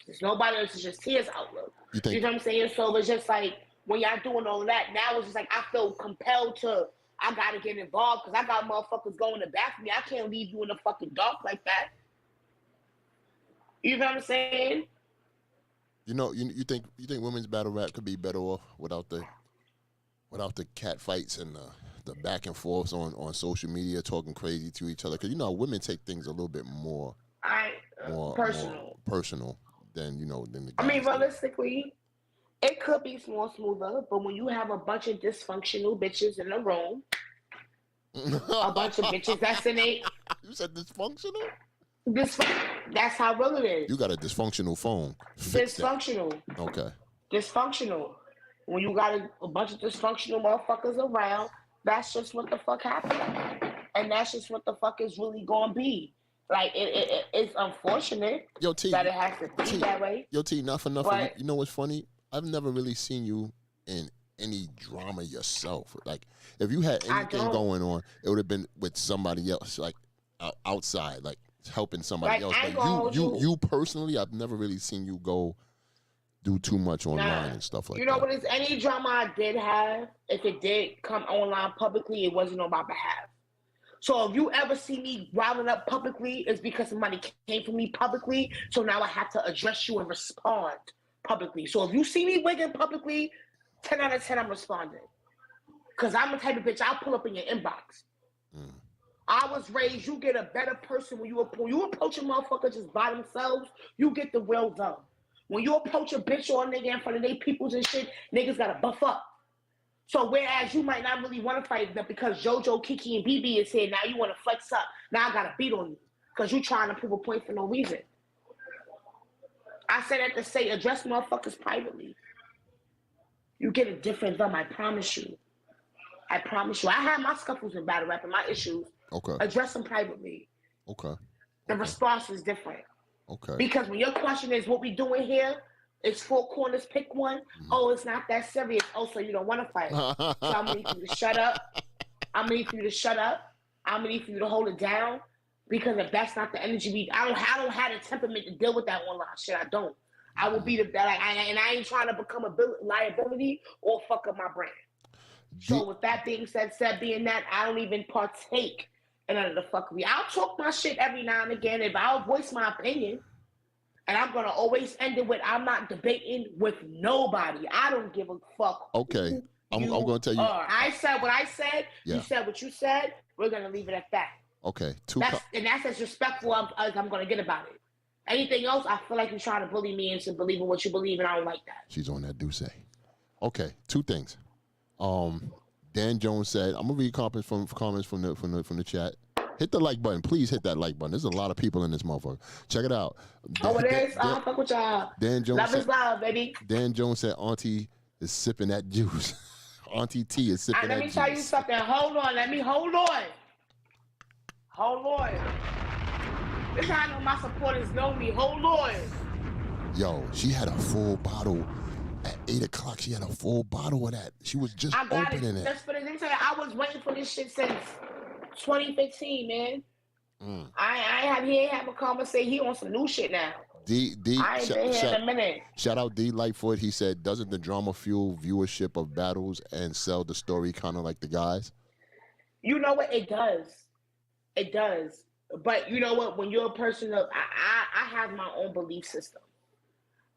There's nobody else. It's just Tia's outlook. You know what I'm saying? So it's just like when y'all doing all of that, now it's just like I feel compelled to. I gotta get involved because I got motherfuckers going to bat for me. I can't leave you in the fucking dark like that. You know what I'm saying? You know, you think women's battle rap could be better off without the cat fights and the back and forths on social media talking crazy to each other? Because women take things a little bit more personal than than the guys. I mean, realistically, it could be more smoother, but when you have a bunch of dysfunctional bitches in a room, a bunch of bitches that's in a... You said dysfunctional? That's how real it is. You got a dysfunctional phone. Dysfunctional. Okay. Dysfunctional. When you got a bunch of dysfunctional motherfuckers around, that's just what the fuck happened. And that's just what the fuck is really going to be. Like, it's unfortunate that it has to be that way. Yo, T, not for nothing. But, you know what's funny? I've never really seen you in any drama yourself. Like, if you had anything going on, it would have been with somebody else, like, outside, like, helping somebody else. But you personally, I've never really seen you go do too much online and stuff like that. You know what? It's any drama I did have, if it did come online publicly, it wasn't on my behalf. So if you ever see me riling up publicly, it's because somebody came for me publicly. So now I have to address you and respond publicly. So if you see me wigging publicly, 10 out of 10, I'm responding. Because I'm the type of bitch, I'll pull up in your inbox. I was raised, you get a better person when you approach a motherfucker just by themselves, you get the real them. When you approach a bitch or a nigga in front of their peoples and shit, niggas gotta buff up. So whereas you might not really want to fight them because JoJo, Kiki, and BB is here, now you want to flex up. Now I got to beat on you because you trying to prove a point for no reason. I said that to say address motherfuckers privately. You get a different them, I promise you. I promise you. I have my scuffles in battle rap and my issues. Okay. Address them privately. Okay. The response is different. Okay. Because when your question is what we doing here, it's 4 corners, pick one. Oh, it's not that serious. Oh, so you don't want to fight. So I'm going to need you to shut up. I'm going to need for you to shut up. I'm going to need for you to hold it down. Because if that's not the energy, I don't have the temperament to deal with that online shit. I don't. I will be and I ain't trying to become a liability or fuck up my brand. So with that being said being that, I don't even partake in none of the fuckery. I'll talk my shit every now and again if I'll voice my opinion. And I'm going to always end it with, I'm not debating with nobody. I don't give a fuck. Okay. I'm going to tell you. I said what I said. Yeah. You said what you said. We're going to leave it at that. Okay. And that's as respectful as I'm going to get about it. Anything else, I feel like you're trying to bully me into believing what you believe, and I don't like that. She's on that Duce. Okay. 2 things. Dan Jones said, I'm going to read comments from the chat. Hit the like button. Please hit that like button. There's a lot of people in this motherfucker. Check it out. Oh, it is? Fuck with y'all. Dan Jones love is love, baby. Dan Jones said Auntie is sipping that juice. Auntie T is sipping that juice. Let me tell you something. Hold on. Hold on. This is how I know my supporters know me. Hold on. Yo, she had a full bottle. At 8 o'clock, she had a full bottle of that. She was just opening it. Just for the thing, I was waiting for this shit since 2015, man. He ain't have a conversation. He on some new shit now. I ain't been here in a minute. Shout out D Lightfoot. He said, doesn't the drama fuel viewership of battles and sell the story kind of like the guys? You know what? It does. It does. But you know what? When you're a person of, I have my own belief system.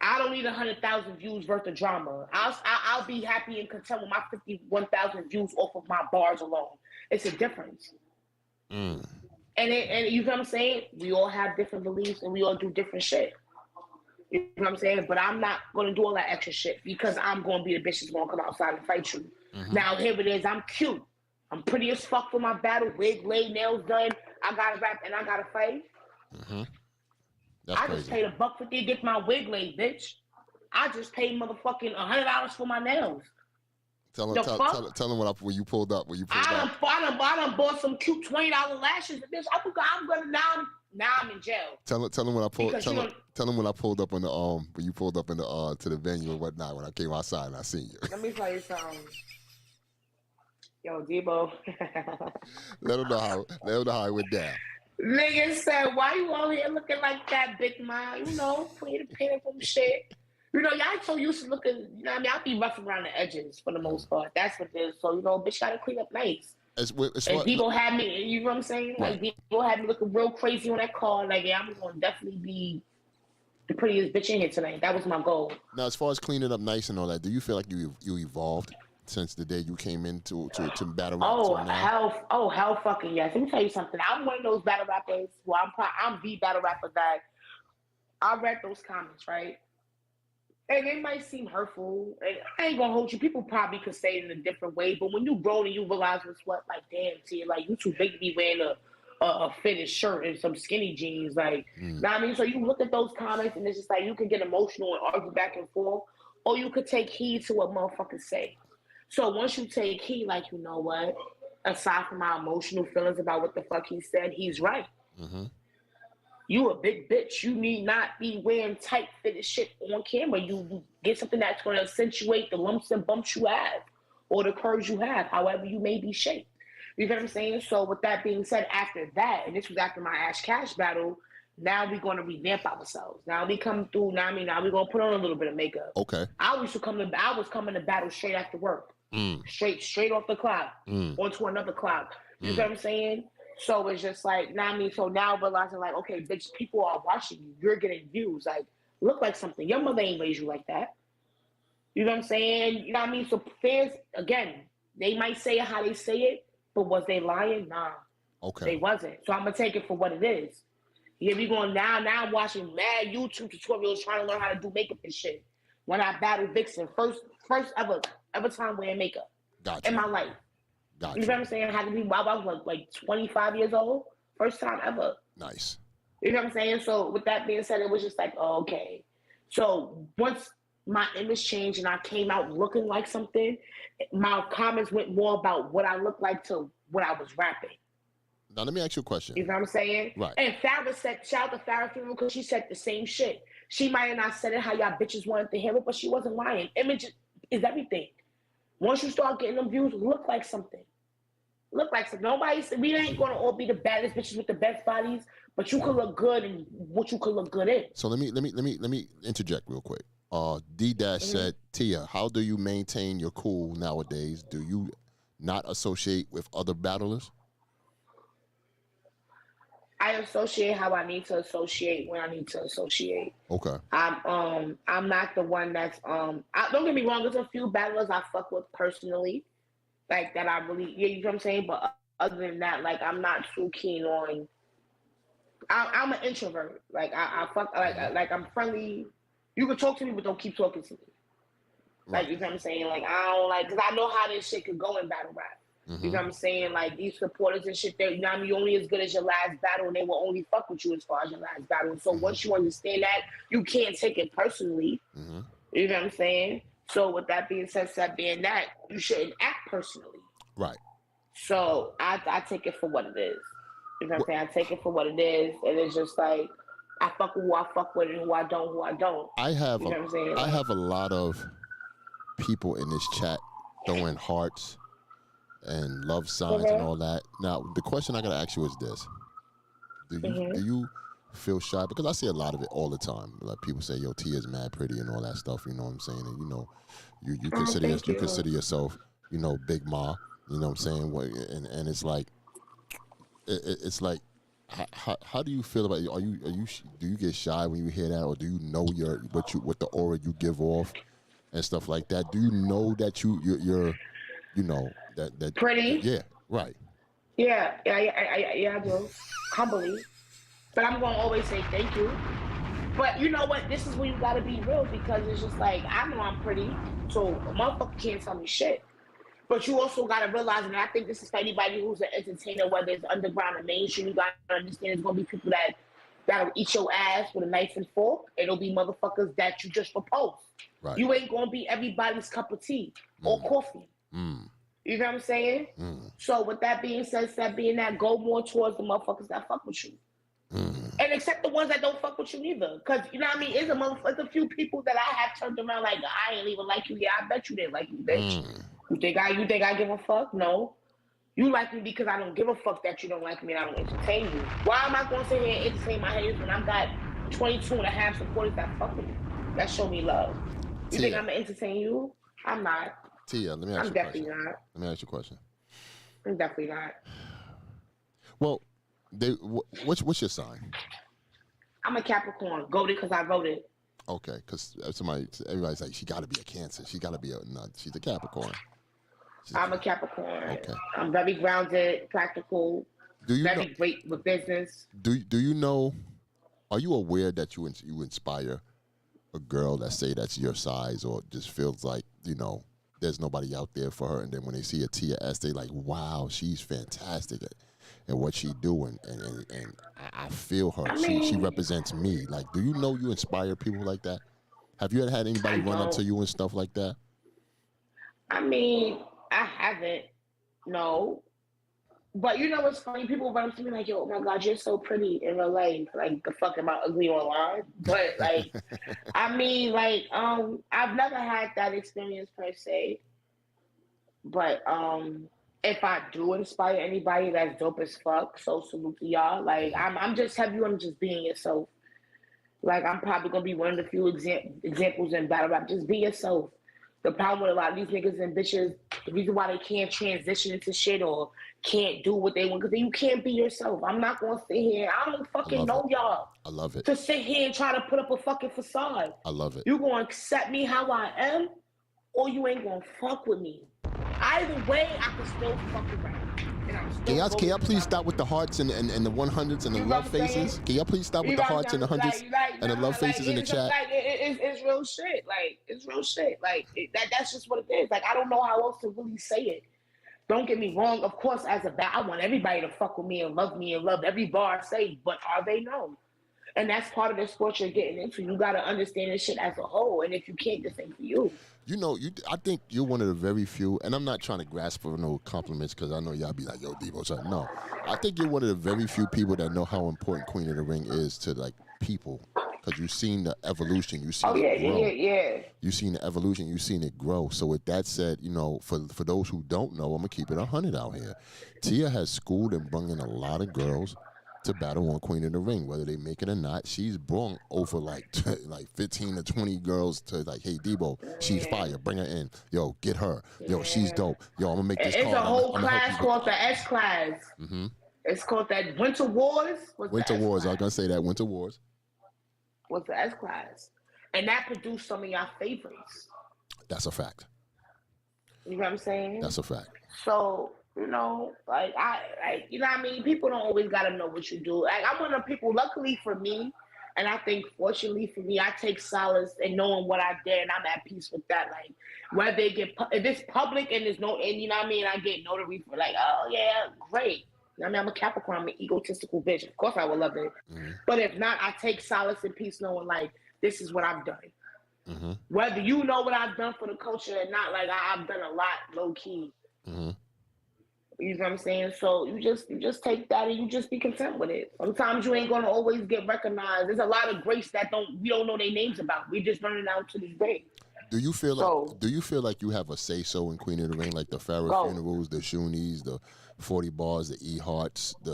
I don't need 100,000 views worth of drama. I'll be happy and content with my 51,000 views off of my bars alone. It's a difference. And you know what I'm saying? We all have different beliefs and we all do different shit. You know what I'm saying? But I'm not going to do all that extra shit because I'm going to be the bitch that's going to come outside and fight you. Now, here it is. I'm cute. I'm pretty as fuck for my battle. Wig laid, nails done. I got to rap and I got to fight. I just paid $150 to get my wig laid, bitch. I just paid motherfucking $100 for my nails. Tell them when you pulled up. I done bought some cute $20 lashes, bitch. I'm gonna now I'm in jail. Tell them when I pulled up on the when you pulled up in the to the venue and whatnot when I came outside and I seen you. Let me tell you something. Yo, Debo. let them know how it went down. Nigga said, why you all here looking like that, big man? You know, playing from shit. You know, y'all so used to looking, you know what I mean? I'll be rough around the edges for the most part. That's what it is. So, you know, bitch gotta clean up nice. And people had me, you know what I'm saying? Like, people had me looking real crazy on that car. Like, yeah, I'm gonna definitely be the prettiest bitch in here tonight. That was my goal. Now, as far as cleaning up nice and all that, do you feel like you evolved since the day you came into to battle rap? Hell fucking yes. Let me tell you something. I'm one of those battle rappers. Well, I'm the battle rapper that I read those comments, right? And it might seem hurtful. And I ain't gonna hold you. People probably could say it in a different way, but when you grow and you realize what's what, like, damn, T, like, you too big to be wearing a fitted shirt and some skinny jeans, like, know what I mean? So you look at those comments and it's just like you can get emotional and argue back and forth, or you could take heed to what motherfuckers say. So once you take heed, like, you know what? Aside from my emotional feelings about what the fuck he said, he's right. You a big bitch. You need not be wearing tight fitted shit on camera. You get something that's going to accentuate the lumps and bumps you have or the curves you have, however you may be shaped. You know what I'm saying? So with that being said, after that, and this was after my Ash Cash battle, now we're going to revamp ourselves. Now we come through, now we're going to put on a little bit of makeup. Okay. I was coming to battle straight after work. Straight off the clock, onto another clock. You know what I'm saying? So it's just like, so now realizing like, okay, bitch, people are watching you. You're getting views. Like, look like something. Your mother ain't raised you like that. You know what I'm saying? You know what I mean? So fans, again, they might say it how they say it, but was they lying? Nah. Okay. They wasn't. So I'm going to take it for what it is. Yeah, we going now I'm watching mad YouTube tutorials trying to learn how to do makeup and shit. When I battled Vixen, first ever time wearing makeup in my life. Gotcha. You know what I'm saying? I had to be while I was like 25 years old. First time ever. Nice. You know what I'm saying? So with that being said, it was just like, oh, okay. So once my image changed and I came out looking like something, my comments went more about what I looked like to what I was rapping. Now let me ask you a question. You know what I'm saying? Right. And Farrah said, shout out to Farrah because she said the same shit. She might have not said it how y'all bitches wanted to hear it, but she wasn't lying. Image is everything. Once you start getting them views, look like something. Look like something. We ain't gonna all be the baddest bitches with the best bodies, but you can look good in what you can look good in. So let me interject real quick. D Dash said, Tia, how do you maintain your cool nowadays? Do you not associate with other battlers? I associate how I need to associate when I need to associate. Okay. I'm not the one that's don't get me wrong, there's a few battlers I fuck with personally. Like that I really, yeah, you know what I'm saying? But other than that, like I'm not too keen on I'm an introvert. Like I fuck like I'm friendly. You can talk to me, but don't keep talking to me. Like, you know what I'm saying? Like I don't like, cause I know how this shit could go in battle rap. You know what I'm saying? Like, these supporters and shit, you know what I mean? You're only as good as your last battle, and they will only fuck with you as far as your last battle. So once you understand that, you can't take it personally. You know what I'm saying? So with that being said, you shouldn't act personally. Right. So I take it for what it is. You know what I'm saying? I take it for what it is, and it's just like, I fuck with who I fuck with, and who I don't. I have You know what I'm saying? I have a lot of people in this chat throwing hearts and love signs and all that. Now, the question I gotta ask you is this: do you feel shy? Because I see a lot of it all the time. Like, people say, "Yo, Tia's mad pretty" and all that stuff. You know what I'm saying? And you consider yourself, Big Ma. You know what I'm saying? And it's like, it's like, how do you feel about it? Do you get shy when you hear that, or do you know what the aura you give off and stuff like that? Do you know that you're that pretty? Yeah, right. Yeah, I do. Humbly. But I'm gonna always say thank you. But you know what? This is where you gotta be real, because it's just like, I know I'm pretty, so a motherfucker can't tell me shit. But you also gotta realize, and I think this is for anybody who's an entertainer, whether it's underground or mainstream, you gotta understand there's gonna be people that'll eat your ass with a knife and fork. It'll be motherfuckers that you just propose. Right. You ain't gonna be everybody's cup of tea or coffee. You know what I'm saying? So with that being said, go more towards the motherfuckers that fuck with you. And accept the ones that don't fuck with you either. Because, you know what I mean? It's a few people that I have turned around like, I ain't even like you. Yeah, I bet you didn't like me, bitch. You think I give a fuck? No. You like me because I don't give a fuck that you don't like me and I don't entertain you. Why am I going to sit here and entertain my haters when I've got 22 and a half supporters that fuck with me, that show me love? You think I'm going to entertain you? I'm not. Tia, let me ask you a question. I'm definitely not. Let me ask you a question. I'm definitely not. Well, what's your sign? I'm a Capricorn. Goated because I wrote it. Okay, because everybody's like, she got to be a Cancer. She got to be she's a Capricorn. I'm a Capricorn. Okay. I'm very grounded, practical, very great with business. Do you know, are you aware that you inspire a girl that say that's your size, or just feels like, there's nobody out there for her, and then when they see a Tia S, they like, wow, she's fantastic at what she doing, and I feel her. She represents me. Like, do you know you inspire people like that? Have you had anybody run up to you and stuff like that? I mean, I haven't, no. But you know what's funny? People run up to me like, yo, oh my God, you're so pretty in real life. Like, the fuck am I ugly online? But like, I mean, like, I've never had that experience per se. But if I do inspire anybody, that's dope as fuck. So salute to y'all. Like, I'm just being yourself. Like, I'm probably gonna be one of the few examples in battle rap. Just be yourself. The problem with a lot of these niggas and bitches, the reason why they can't transition into shit or can't do what they want, because you can't be yourself. I'm not gonna sit here. I don't fucking know y'all. I love it. To sit here and try to put up a fucking facade. I love it. You gonna accept me how I am, or you ain't gonna fuck with me. Either way, I can still fuck around. Can y'all please stop with the hearts and the 100s and the love faces? Can y'all please stop with the hearts and the 100s and the love faces in the chat? Like, it's real shit. Like, it's real shit. Like, that's just what it is. Like, I don't know how else to really say it. Don't get me wrong. Of course, as a bat, I want everybody to fuck with me and love every bar I say. But are they? No. And that's part of the sport you're getting into. You got to understand this shit as a whole. And if you can't, this ain't for you. I think you're one of the very few, and I'm not trying to grasp for no compliments because I know y'all be like, yo, Debo, son. No. I think you're one of the very few people that know how important Queen of the Ring is to, like, people. Because you've seen the evolution. You've seen it grow. Yeah. You've seen the evolution. You've seen it grow. So with that said, for those who don't know, I'm going to keep it 100 out here. Tia has schooled and brought in a lot of girls to battle on Queen of the Ring, whether they make it or not. She's brought over like 15 to 20 girls to like, hey, Debo, she's fire, bring her in. Yo, get her. Yo, she's dope. Yo, I'm gonna make this card. It's a whole class called the S class. Mm-hmm. It's called that Winter Wars. Winter Wars. I was gonna say that Winter Wars. What's the S class? And that produced some of y'all favorites. That's a fact. You know what I'm saying? That's a fact. So, you know what I mean? People don't always gotta know what you do. Like, I'm one of the people, luckily for me, And I think, fortunately for me, I take solace in knowing what I did, and I'm at peace with that. Like, whether it if it's public and there's no, and you know what I mean, I get notary for like, oh yeah, great. I mean, I'm a Capricorn, I'm an egotistical bitch. Of course, I would love it. Mm-hmm. But if not, I take solace and peace knowing like this is what I've done. Mm-hmm. Whether you know what I've done for the culture or not, like I've done a lot low key. Mm-hmm. You know what I'm saying? So you just take that and you just be content with it. Sometimes you ain't gonna always get recognized. There's a lot of greats that we don't know their names about. We just learning out to this day. Do you feel like you have a say so in Queen of the Ring, like the Farrah funerals, the Shunies, the 40 Bars, the E Hearts, the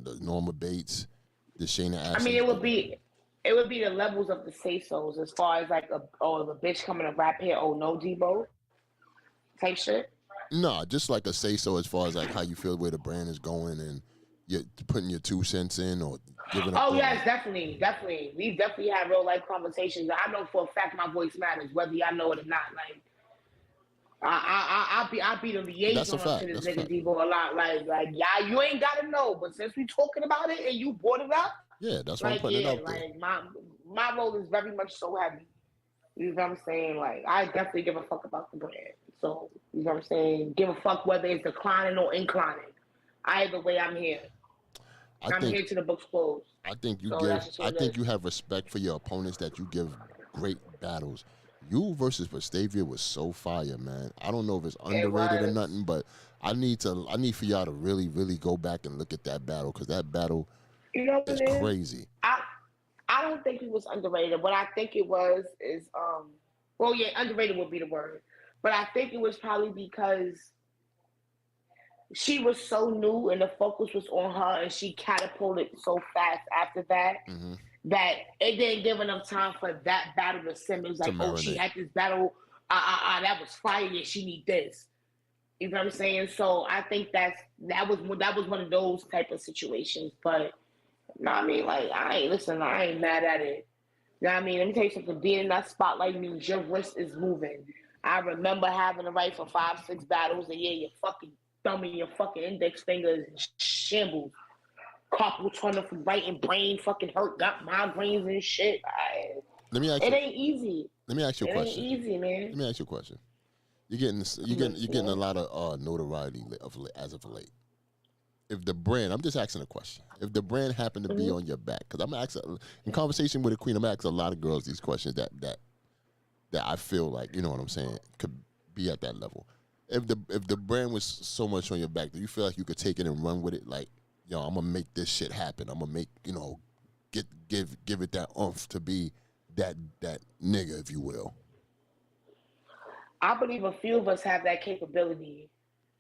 the Norma Bates, the Shayna Ashton? I mean, it would be the levels of the say so's as far as like the bitch coming to rap here, oh no Debo type shit. No, just like a say so as far as like how you feel where the brand is going and you're putting your 2 cents in or giving up. Oh yes, definitely. We've definitely had real life conversations. I know for a fact my voice matters, whether y'all know it or not. Like I'll be the liaison to this nigga Debo a lot. Like yeah, you ain't gotta know, but since we talking about it and you brought it up, yeah, that's why I'm putting it out there. Like my role is very much so heavy. You know what I'm saying? Like I definitely give a fuck about the brand. So you know what I'm saying? Give a fuck whether it's declining or inclining. Either way, I'm here. I'm here to the books closed. I think you you have respect for your opponents that you give great battles. You versus Vestavia was so fire, man. I don't know if it's underrated or nothing, but I need for y'all to really, really go back and look at that battle because that battle is crazy. I don't think it was underrated. What I think it was is well yeah, underrated would be the word. But I think it was probably because she was so new and the focus was on her and she catapulted so fast after that that it didn't give enough time for that battle to simmer. It was like, oh, she had this battle, that was fire, yeah, she need this. You know what I'm saying? So I think that was one of those type of situations. But you know what I mean? Like I ain't mad at it. You know what I mean? Let me tell you something, being in that spotlight means your wrist is moving. I remember having to write for 5-6 battles and yeah, your fucking thumb and your fucking index fingers shambles. Carpal tunnel from writing, brain fucking hurt, got migraines and shit. It ain't easy. Let me ask you a question. It ain't easy, man. Let me ask you a question. You're getting a lot of notoriety as of late. If the brand, I'm just asking a question. If the brand happened to be on your back, because I'm asking in conversation with a queen, I'm asking a lot of girls these questions that I feel like, you know what I'm saying, could be at that level. If the brand was so much on your back, do you feel like you could take it and run with it? Like, yo, I'm gonna make this shit happen. I'm gonna make, give it that oomph to be that nigga, if you will. I believe a few of us have that capability,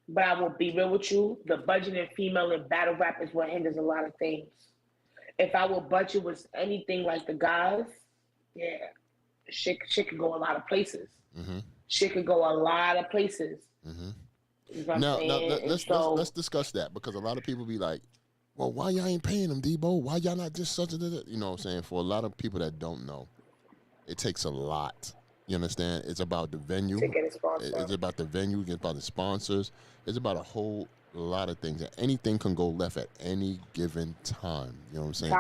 but I will be real with you. The budgeting female in battle rap is what hinders a lot of things. If I will budget with anything like the guys, yeah, shit could go a lot of places. Shit could go a lot of places. You know now let's discuss that because a lot of people be like, well, why y'all ain't paying them, Debo? Why y'all not just such a, you know what I'm saying? For a lot of people that don't know, it takes a lot. You understand? It's about the venue. It's about the venue. It's about the sponsors. It's about a whole lot of things. Anything can go left at any given time. You know what I'm saying?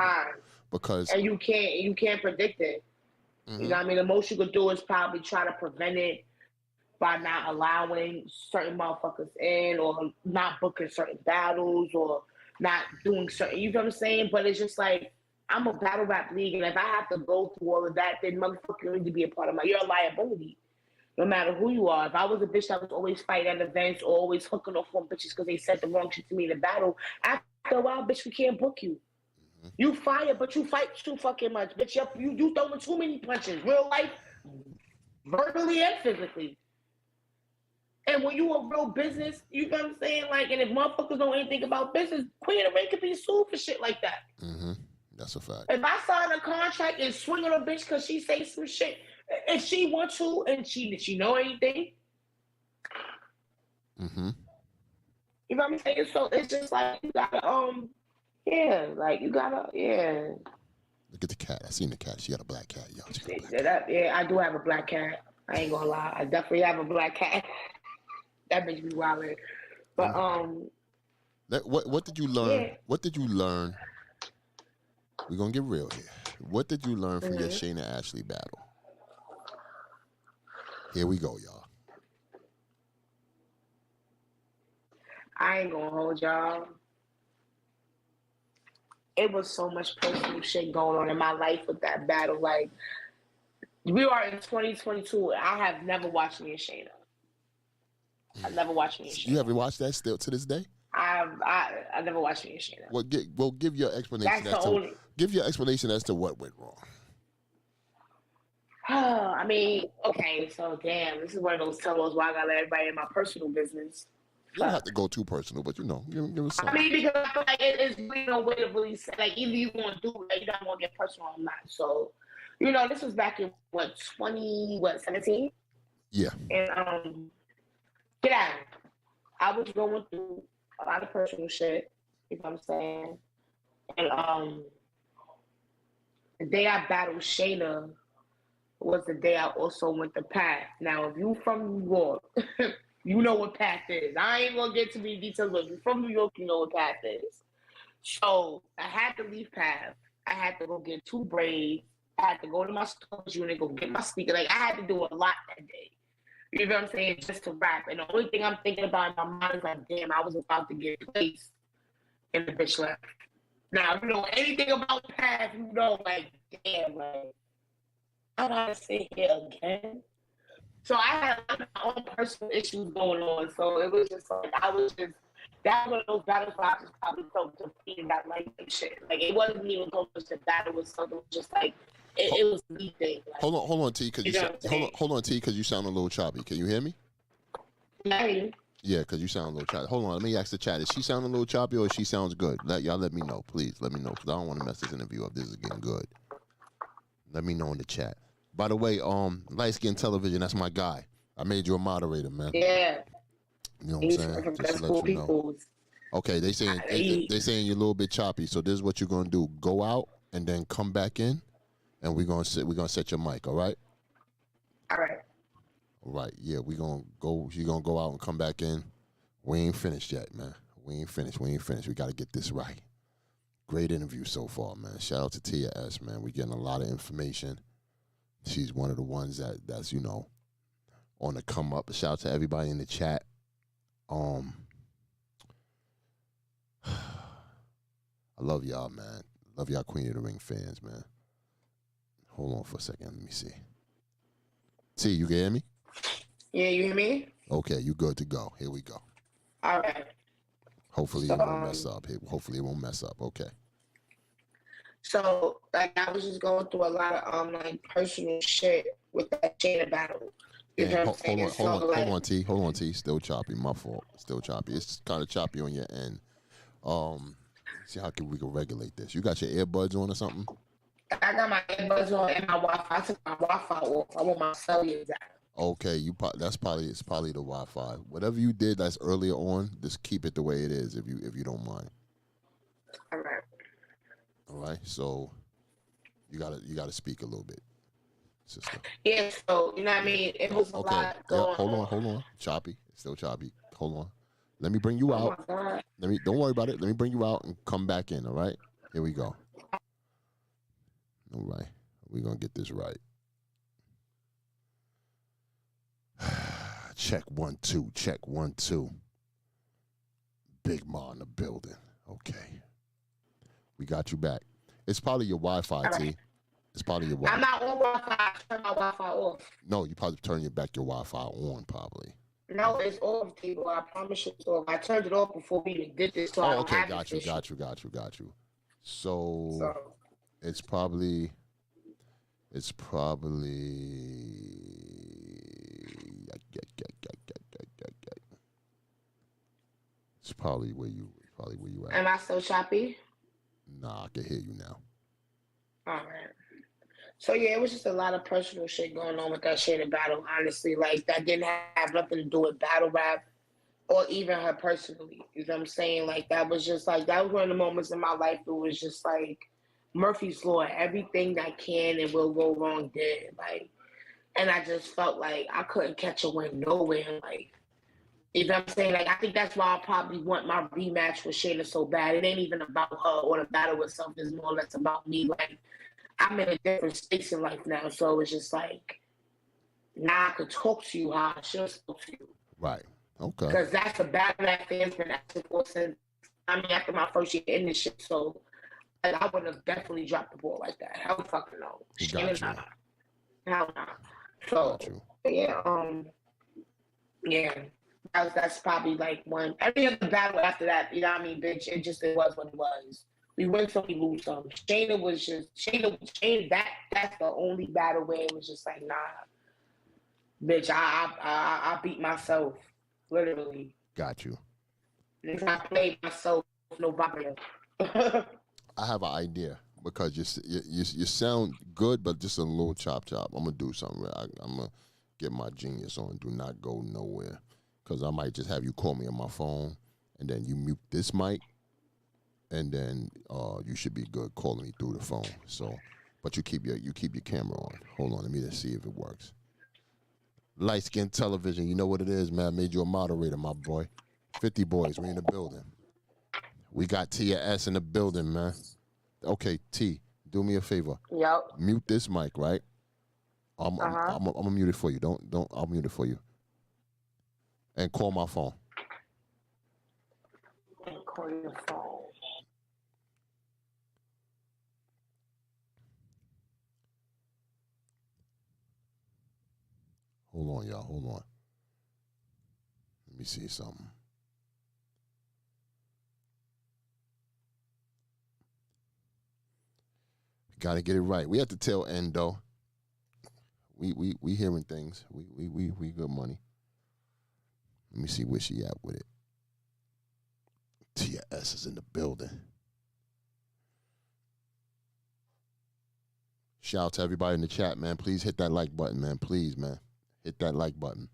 And you can't predict it. You know what I mean? The most you could do is probably try to prevent it by not allowing certain motherfuckers in or not booking certain battles or not doing certain, you know what I'm saying? But it's just like, I'm a battle rap league, and if I have to go through all of that, then motherfucker need to be a part of you're a liability, no matter who you are. If I was a bitch that was always fighting at events or always hooking off on bitches because they said the wrong shit to me in a battle, after a while, bitch, we can't book you. You fire, but you fight too fucking much. Bitch, you throwing too many punches, real life, verbally and physically. And when you a real business, you know what I'm saying? Like, and if motherfuckers know anything about business, Queen of the Ring could be sued for shit like that. That's a fact. If I sign a contract and swing on a bitch because she say some shit, if she wants to and she know anything, you know what I'm saying? So it's just like you gotta Look at the cat. I seen the cat. She got a black cat, yo. Yeah, I do have a black cat. I ain't gonna lie. I definitely have a black cat. That makes me wildin'. But what did you learn? Yeah. What did you learn We're gonna get real here. What did you learn from your Shayna Ashley battle? Here we go, y'all. I ain't gonna hold y'all. It was so much personal shit going on in my life with that battle. Like, we are in 2022. I have never watched me and Shayna. I've never watched me and Shayna. You haven't watched that still to this day? I never watched me and Shayna. Well, give your explanation. Give your explanation as to what went wrong. I mean, okay, so damn, this is one of those tells why I gotta let everybody in my personal business. You don't have to go too personal, but give us something. I mean, because I feel like it's really no way to really say, like, either you gonna do it, you're not gonna get personal or not. So, this was back in 2017? Yeah. And get out. I was going through a lot of personal shit, you know what I'm saying? And the day I battled Shayna was the day I also went to Path. Now, if you from New York, you know what Path is. I ain't gonna get to the details, but if you're from New York, you know what Path is. So I had to leave Path. I had to go get 2 braids. I had to go to my storage unit, go get my speaker. Like, I had to do a lot that day. You know what I'm saying? Just to rap. And the only thing I'm thinking about in my mind is like, damn, I was about to get placed and the bitch left. Now, if you know anything about Path, like, damn, like, how do I sit here again? So I had a lot of my own personal issues going on. So it was just like, that was one of those battles where I just probably felt defeated that like shit. Like, it wasn't even so much the battle was something, it was just like, it was the thing. Like, hold on, T, because you sound a little choppy. Can you hear me? Yeah. Yeah, because you sound a little choppy. Hold on, let me ask the chat. Is she sound a little choppy or she sounds good? Y'all let me know, please. Let me know, because I don't want to mess this interview up. This is getting good. Let me know in the chat. By the way, Light Skin Television, that's my guy. I made you a moderator, man. Yeah. You know what I'm saying? Just to let you know. Okay, they saying you're a little bit choppy. So this is what you're gonna do: go out and then come back in, and we're gonna set your mic. All right. All right. All right. Yeah, we're gonna go. You're gonna go out and come back in. We ain't finished yet, man. We ain't finished. We gotta get this right. Great interview so far, man. Shout out to Tia S, man. We're getting a lot of information. She's one of the ones that's on the come up. Shout out to everybody in the chat. I love y'all, man. Love y'all Queen of the Ring fans, man. Hold on for a second. Let me see. T, you can hear me? Yeah, you hear me? Okay, you good to go. Here we go. All right. Hopefully it won't mess up. Hopefully it won't mess up. Okay. So, like, I was just going through a lot of like personal shit with that Shayna battle. Hold on, T. Still choppy. My fault. Still choppy. It's kind of choppy on your end. See how we can regulate this. You got your earbuds on or something? I got my earbuds on and my Wi-Fi. I took my Wi-Fi off. I want my cellular down. Okay, it's probably the Wi-Fi. Whatever you did that's earlier on, just keep it the way it is if you don't mind. All right. All right. So you gotta speak a little bit, sister. Yeah. So you know what I mean. It was a lot going on. Hold on. Choppy. It's still choppy. Hold on. Let me bring you out. Oh my God. Don't worry about it. Let me bring you out and come back in. All right. Here we go. All right. We're gonna get this right. Check 1 2. Check 1 2. Big Ma in the building. Okay. We got you back. It's probably your Wi-Fi, T. Right. It's probably your Wi-Fi. I'm not on Wi-Fi. I turned my Wi-Fi off. No, you probably turn your Wi-Fi on, probably. No, it's off, people. I promise you it's off. I turned it off before we even did this. So okay. Got you. So it's probably. It's probably where you at. Am I still choppy? Nah, I can hear you now. All right. So yeah, it was just a lot of personal shit going on with that Shayna battle. Honestly, like, that didn't have nothing to do with battle rap or even her personally. You know what I'm saying? Like, that was just like, that was one of the moments in my life. It was just like Murphy's Law. Everything that can and will go wrong did. Like, and I just felt like I couldn't catch a win nowhere. Like, You know what I'm saying? Like, I think that's why I probably want my rematch with Shayna so bad. It ain't even about her or the battle itself. It's more or less about me. Like, I'm in a different space in life now, so it's just like, now I could talk to you how I should talk to you. Right. Okay. Because that's a battle that fans been asking for since, after my first year in this shit. So, like, I would have definitely dropped the ball like that. Hell fucking no. Got you. Hell no. So, yeah. That's probably like one. Every other battle after that, you know what I mean, bitch, it was what it was. We win some, we lose some. Shayna, that's the only battle where it was just like, nah, bitch, I beat myself, literally. Got you. If I played myself, no vodka. I have an idea because you sound good, but just a little chop. I'm gonna do something. I'm gonna get my genius on. Do not go nowhere, because I might just have you call me on my phone, and then you mute this mic, and then you should be good calling me through the phone. So, but you keep your camera on. Hold on, let me just see if it works. Light Skin Television, you know what it is, man. I made you a moderator, my boy. 50 boys, we in the building. We got Tia S in the building, man. Okay, T, do me a favor. Yep. Mute this mic, right? I'm gonna mute it for you. Don't. I'll mute it for you. And call my phone. And call your phone. Hold on, y'all. Hold on. Let me see something. Got to get it right. We at the tail end, though. We hearing things. We good money. Let me see where she at with it. Tia S is in the building. Shout out to everybody in the chat, man. Please hit that like button, man. Please, man. Hit that like button.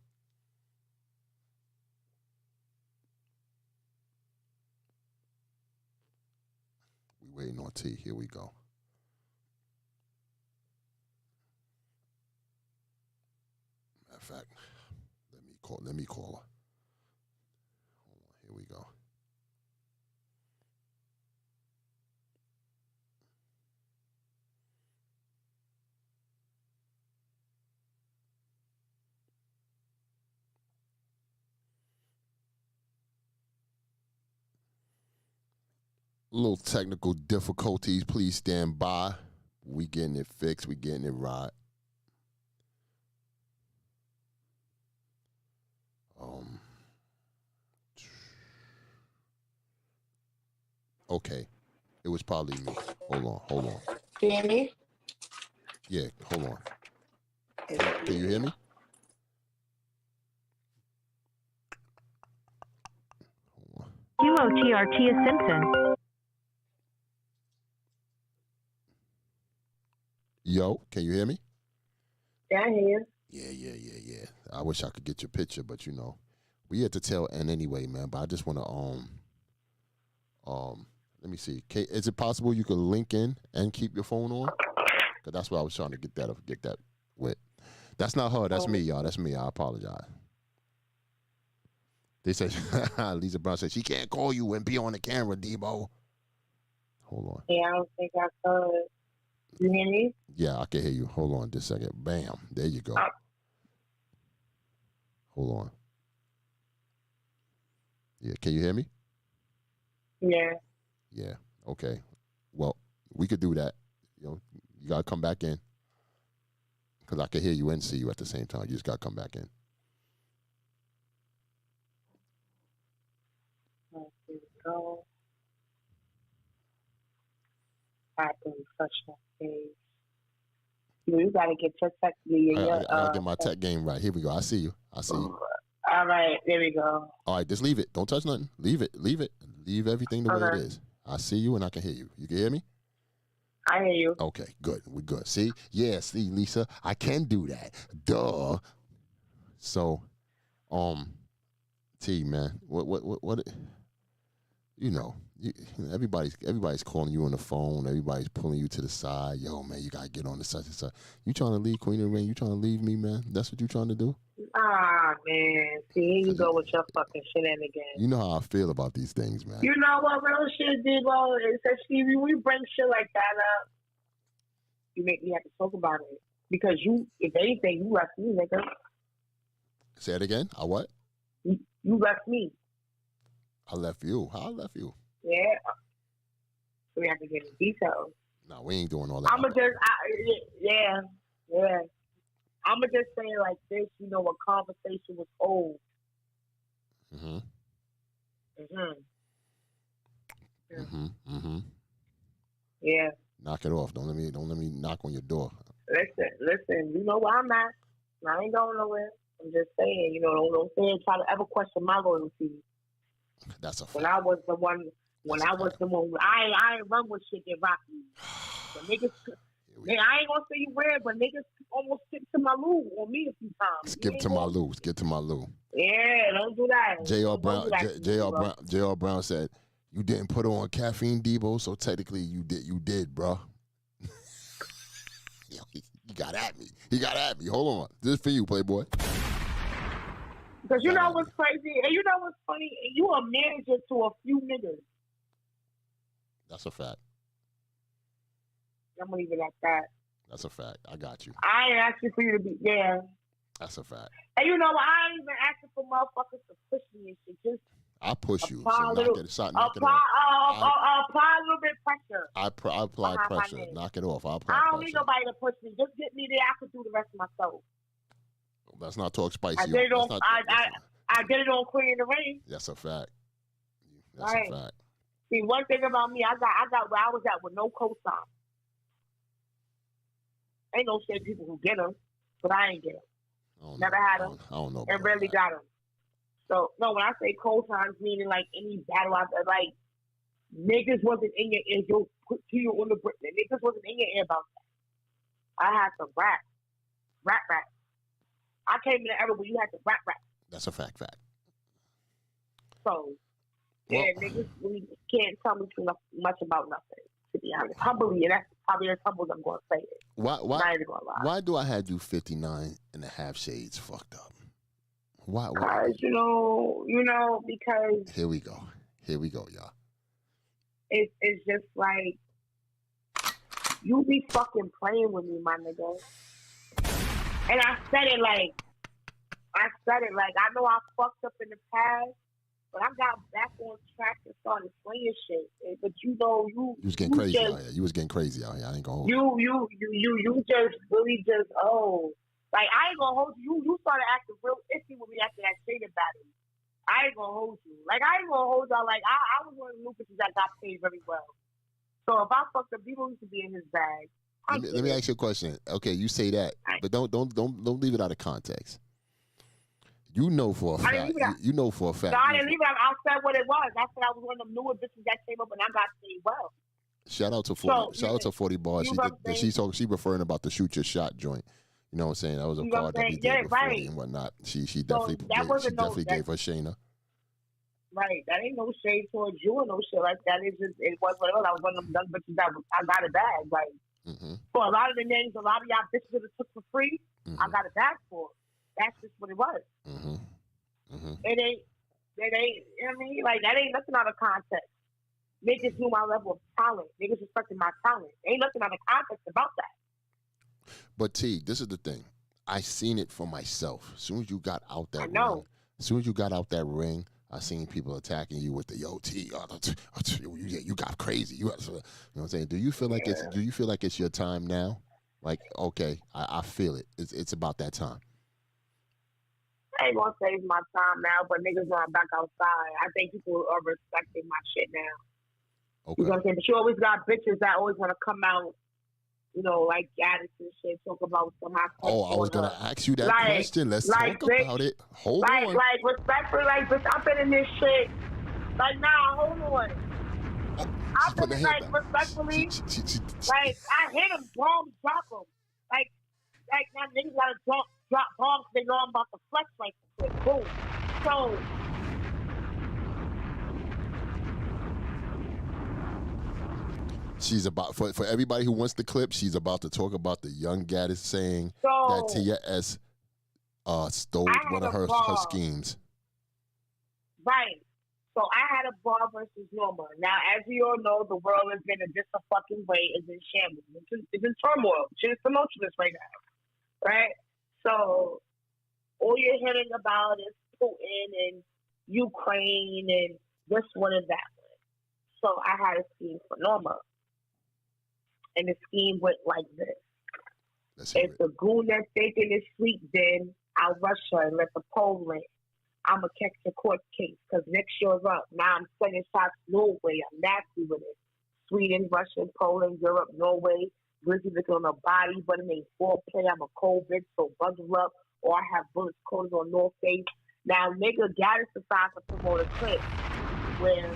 We waiting on T. Here we go. Matter of fact, let me call her. Hold on, here we go. Little technical difficulties. Please stand by. We getting it fixed. We getting it right. Okay. It was probably me. Hold on. Can you hear me? Yeah, hold on. Can you hear me? QOTR Tia Simpson. Yo, can you hear me? Yeah, I hear you. Yeah. I wish I could get your picture, but you know, we at the tail end anyway, man. But I just want to let me see. Is it possible you could link in and keep your phone on? Cause that's what I was trying to get that with. That's not her. That's me, y'all. That's me. I apologize. They said Lisa Brown said she can't call you and be on the camera, Debo. Hold on. Yeah, I don't think I could. You hear me? Yeah, I can hear you. Hold on just a second. Bam. There you go. Hold on. Yeah, can you hear me? Yeah. Yeah. Okay. Well, we could do that. You know, you gotta come back in. Cause I can hear you and see you at the same time. You just gotta come back in. Here we go. I can refresh my page. You gotta get your tech. I gotta get my tech game right. Here we go. I see you. All right, there we go. All right, just leave it. Don't touch nothing. Leave it. Leave everything the way it is. I see you and I can hear you. You can hear me? I hear you. Okay, good. We're good. See? Yeah, see, Lisa, I can do that. Duh. So, T, man, what you know, everybody's calling you on the phone. Everybody's pulling you to the side. Yo, man, you gotta get on the such and such. You trying to leave Queen of the Ring? You trying to leave me, man? That's what you trying to do? Ah, man. See, here you go with your fucking shenanigans. You know how I feel about these things, man. You know what real shit, Debo? It says, Stevie, when you bring shit like that up, you make me have to talk about it. Because you, if anything, you left me, nigga. Say it again. I what? You left me. I left you. How I left you? Yeah. So we have to get into details. No, we ain't doing all that. I'ma just, yeah. I'ma just say it like this, you know, a conversation was old. Yeah. Knock it off. Don't let me knock on your door. Listen, you know where I'm at. I ain't going nowhere. I'm just saying, you know, don't say and try to ever question my loyalty. That's a fact. When I was the one, I ain't run with shit that rock me. But niggas, man, I ain't gonna say you weird, but niggas almost skipped to my loo on me a few times. Skip to my loo. Yeah, don't do that. J.R. Brown said, you didn't put on caffeine, Debo, so technically you did, bro. Yo, he got at me. Hold on. This is for you, Playboy. Because you know what's crazy? And you know what's funny? You a manager to a few niggas. That's a fact. I'm going to leave it at that. That's a fact. I got you. I ain't asking for you to be there. That's a fact. And you know, I ain't even asking for motherfuckers to push me and shit. Just I push you. Apply a little bit pressure. I apply pressure. Knock it off. I apply I don't pressure. need nobody to push me. Just get me there. I can do the rest of myself. Let's not talk spicy. I did it on Queen of the Ring. That's a fact. That's a fact. See, one thing about me, I got where I was at with no cosign. Ain't no shit people who get them, but I ain't get them. Never had them. I don't know. And rarely got them. So, no, when I say cosigns, meaning like any battle out there, like niggas wasn't in your ear. Yo, put to you on the brick. Niggas wasn't in your ear about that. I had to rap. I came in the era where you had to rap. That's a fact. So, yeah, niggas really can't tell me too much about nothing, to be honest. Humbly, and that's probably as humble as I'm going to say it. Why do I have to do 59 and a half shades fucked up? Why? Because, you know, because... Here we go, y'all. It's just like, you be fucking playing with me, my nigga. And I said it like, I know I fucked up in the past, but I got back on track and started playing shit. But you know, you was getting crazy out here. You was getting crazy out here. I ain't gonna hold you. You just really just, like, I ain't gonna hold you. You started acting real iffy with me after that Shada battle. I ain't gonna hold you. Like, I ain't gonna hold y'all. Like, I was one of the new bitches that got paid very well. So if I fucked up, people used to be in his bag. Let me ask you a question. Okay, you say that, but don't leave it out of context. You know for a fact. No, I didn't leave it out. I said what it was. I said I was one of them newer bitches that came up and I got paid well. Shout out to 40. Shout out to 40 bars. She referring about the shoot your shot joint. You know what I'm saying? That was a card that we did with 40 and whatnot. She definitely gave her Shayna. Right, that ain't no shade towards you or no shit like that. It was what it was. I was one of them young bitches that I got a bag. Like, for a lot of the names, a lot of y'all bitches that took for free, I got a bag for. That's just what it was. It ain't, I mean, like, that ain't nothing out of context. Niggas knew my level of talent. Niggas respected my talent. Ain't nothing out of context about that. But T, this is the thing. I seen it for myself. As soon as you got out that ring, I seen people attacking you with the T. You got crazy. You know what I'm saying? Do you feel like it's your time now? Like, okay, I feel it. It's about that time. I ain't gonna say it's my time now, but niggas are back outside. I think people are respecting my shit now. Okay. You know what I'm saying? But you always got bitches that always want to come out, you know, like Gaddis and shit, talk about somehow. I was going to ask you that question. Let's talk about it. Hold on. Like, respectfully, like, bitch, I've been in this shit. Like, nah, hold on. I've been, like, respectfully, like, I hit him, bombs, drop him. Like, now niggas gotta drop bombs, they know I'm about to flex like this. Boom. So, she's about, for everybody who wants the clip, she's about to talk about the young Gaddis saying that Tia S stole I one had of a her bar. schemes. Right. So I had a bar versus Norma. Now, as we all know, the world has been in just a fucking way. It's in shambles. It's in turmoil. Shit is tumultuous right now. Right? So all you're hearing about is Putin and Ukraine and this one and that one. So I had a scheme for Norma. And the scheme went like this. If the goon that's thinking is sweet, then I'll rush her and let the pole land. I'm going to catch the court case because next year's up. Now I'm sending shots Norway. I'm nasty with it. Sweden, Russia, Poland, Europe, Norway. Grizzly looking on the body, but it ain't foreplay. I'm a cold bitch, so bundle up. Or I have bullets coated on North Face. Now, nigga Gaddis decides to promote a clip where...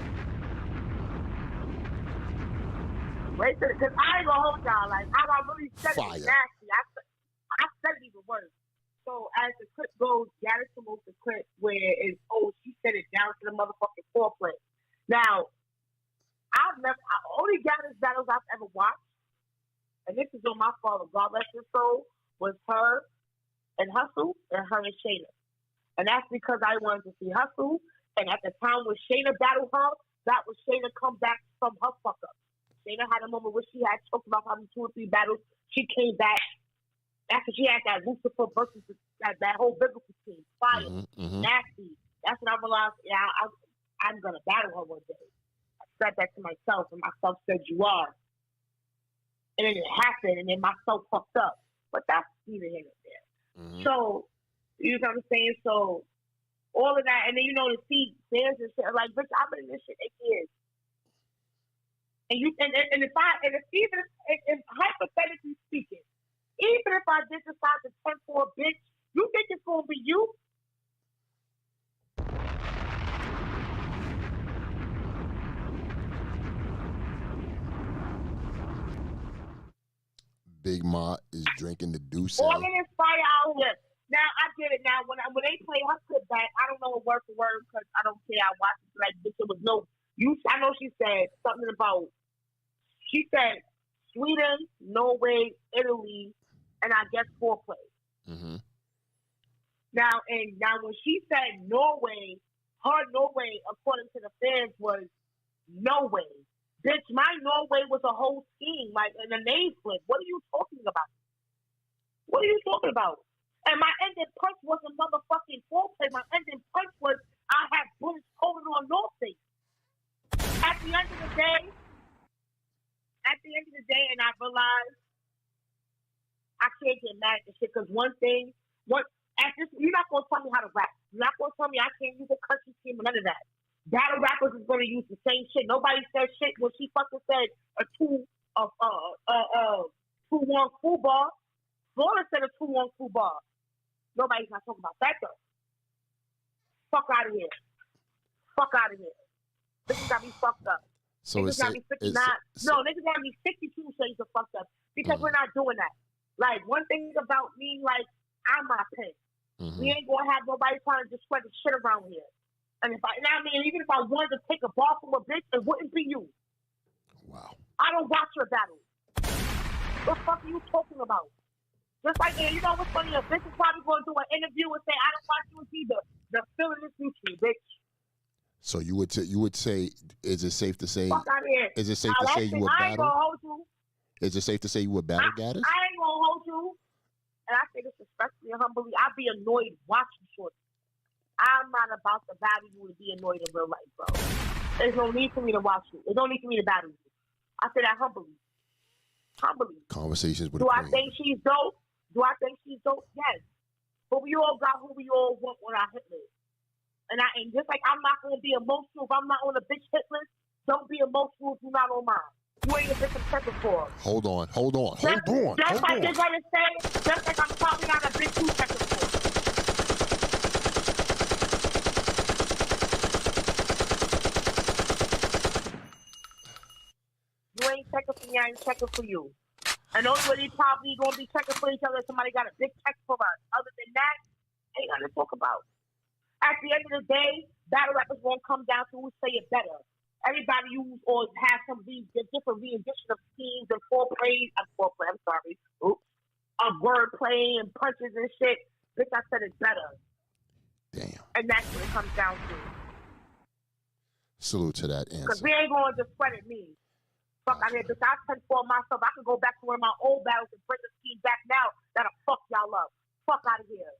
Wait, because I ain't going to hold y'all. Like, how I really said it was nasty. I said it even worse. So as the clip goes, Gaddis promotes the clip where it's, she said it down to the motherfucking foreplay. Now, only Gaddis battles I've ever watched, and this is on my father, God bless his soul, was her and Hustle and her and Shayna. And that's because I wanted to see Hustle, and at the time when Shayna battled her, that was Shayna come back from her fuck up. Shayna had a moment where she had choked about having 2 or 3 battles. She came back. After she had that Lucifer versus that whole biblical team, fire, nasty. That's when I realized, I'm going to battle her one day. I said that to myself, and myself said, you are. And then it happened, and then myself fucked up. But that's neither here nor there. So, you know what I'm saying? So, all of that, and then, to see fans and shit, like, bitch, I've been in this shit 8 years. And if hypothetically speaking, even if I did decide to turn for a bitch, you think it's going to be you? Big Ma is drinking the Douce. All of this fire out here. Now, I get it. Now, when they play her clip back, I don't know it word for word because I don't care. I watched it like this. It was no... I know she said something about... She said Sweden, Norway, Italy, and I guess foreplay. Now when she said Norway, her Norway, according to the fans, was no way. Bitch, my Norway was a whole scheme, like in a name flip. What are you talking about? What are you talking about? And my ending punch wasn't motherfucking foreplay. My ending punch was I had bullets holding on North Face. At the end of the day, and I realized I can't get mad at this shit because you're not going to tell me how to rap. You're not going to tell me I can't use a country scheme or none of that. Battle rappers is going to use the same shit. Nobody said shit when she fucking said a 2-1 full bar. Florida said a 2-1 full bar. Nobody's not talking about that though. Fuck out of here. This got me fucked up. So niggas got me 59. Niggas got me 62 shades of fucked up because we're not doing that. Like, one thing about me, like, I'm my pen. We ain't gonna have nobody trying to just spread the shit around here. And even if I wanted to take a ball from a bitch, it wouldn't be you. Wow. I don't watch your battles. What the fuck are you talking about? Just like, you know what's funny? A bitch is probably gonna do an interview and say, I don't watch you either. The feeling is mutual, bitch. So you would say, is it safe to say? Fuck out of here. Is it safe to say you would battle? I ain't gonna hold you. Is it safe to say you would battle Gaddis? I ain't gonna hold you. And I say this respectfully and humbly. I'd be annoyed watching short. I'm not about to battle you and be annoyed in real life, bro. There's no need for me to watch you. There's no need for me to battle you. I say that humbly. Conversations with Do I think she's dope? Yes. But we all got who we all want on our hit list. And just like I'm not going to be emotional if I'm not on a bitch hit list, don't be emotional if you're not on mine. You ain't a bitch I'm checking for. Hold on. Just like they're going to say, just like I'm probably not a bitch you checking for. You ain't checking for me, I ain't checking for you. And only way they probably going to be checking for each other if somebody got a big check for us. Other than that, ain't nothing to talk about. At the end of the day, battle rappers won't come down to who say it better. Everybody use or have some different rendition of schemes and foreplay. I'm sorry. Of wordplay and punches and shit. Bitch, I said it better. Damn. And that's what it comes down to. Salute to that answer. Because we ain't going to discredit me. Fuck out here, bitch. I 10-4 myself. I can go back to one of my old battles and bring the scheme back now that'll fuck y'all up. Fuck out of here.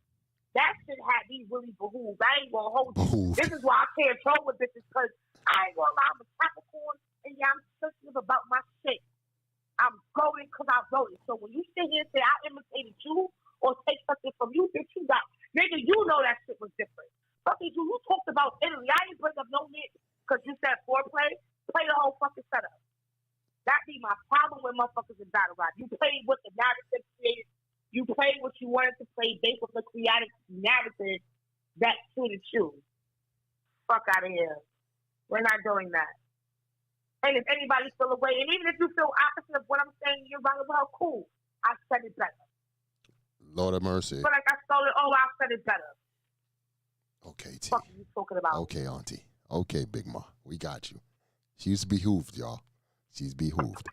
That shit had me really behooved. I ain't gonna hold you. This is why I can't troll with bitches, because I ain't gonna lie, I'm a Capricorn, and yeah, I'm sensitive about my shit. I'm voting because I voted. So when you sit here and say I imitated you or take something from you, bitch, you got, nigga, you know that shit was different. Fucking you talked about Italy. I didn't bring up no nigga because you said foreplay. Play the whole fucking setup. That be my problem with motherfuckers in battle rap. You played what the narrative created. You played what you wanted to play based on the creative narrative that suited you. Fuck out of here. We're not doing that. And if anybody feel away, and even if you feel opposite of what I'm saying, you're right about cool. I said it better. Lord of mercy. But like I stole it, I said it better. Okay, T. What are you talking about? Okay, Auntie. Okay, Big Ma. We got you. She's behooved, y'all. She's behooved.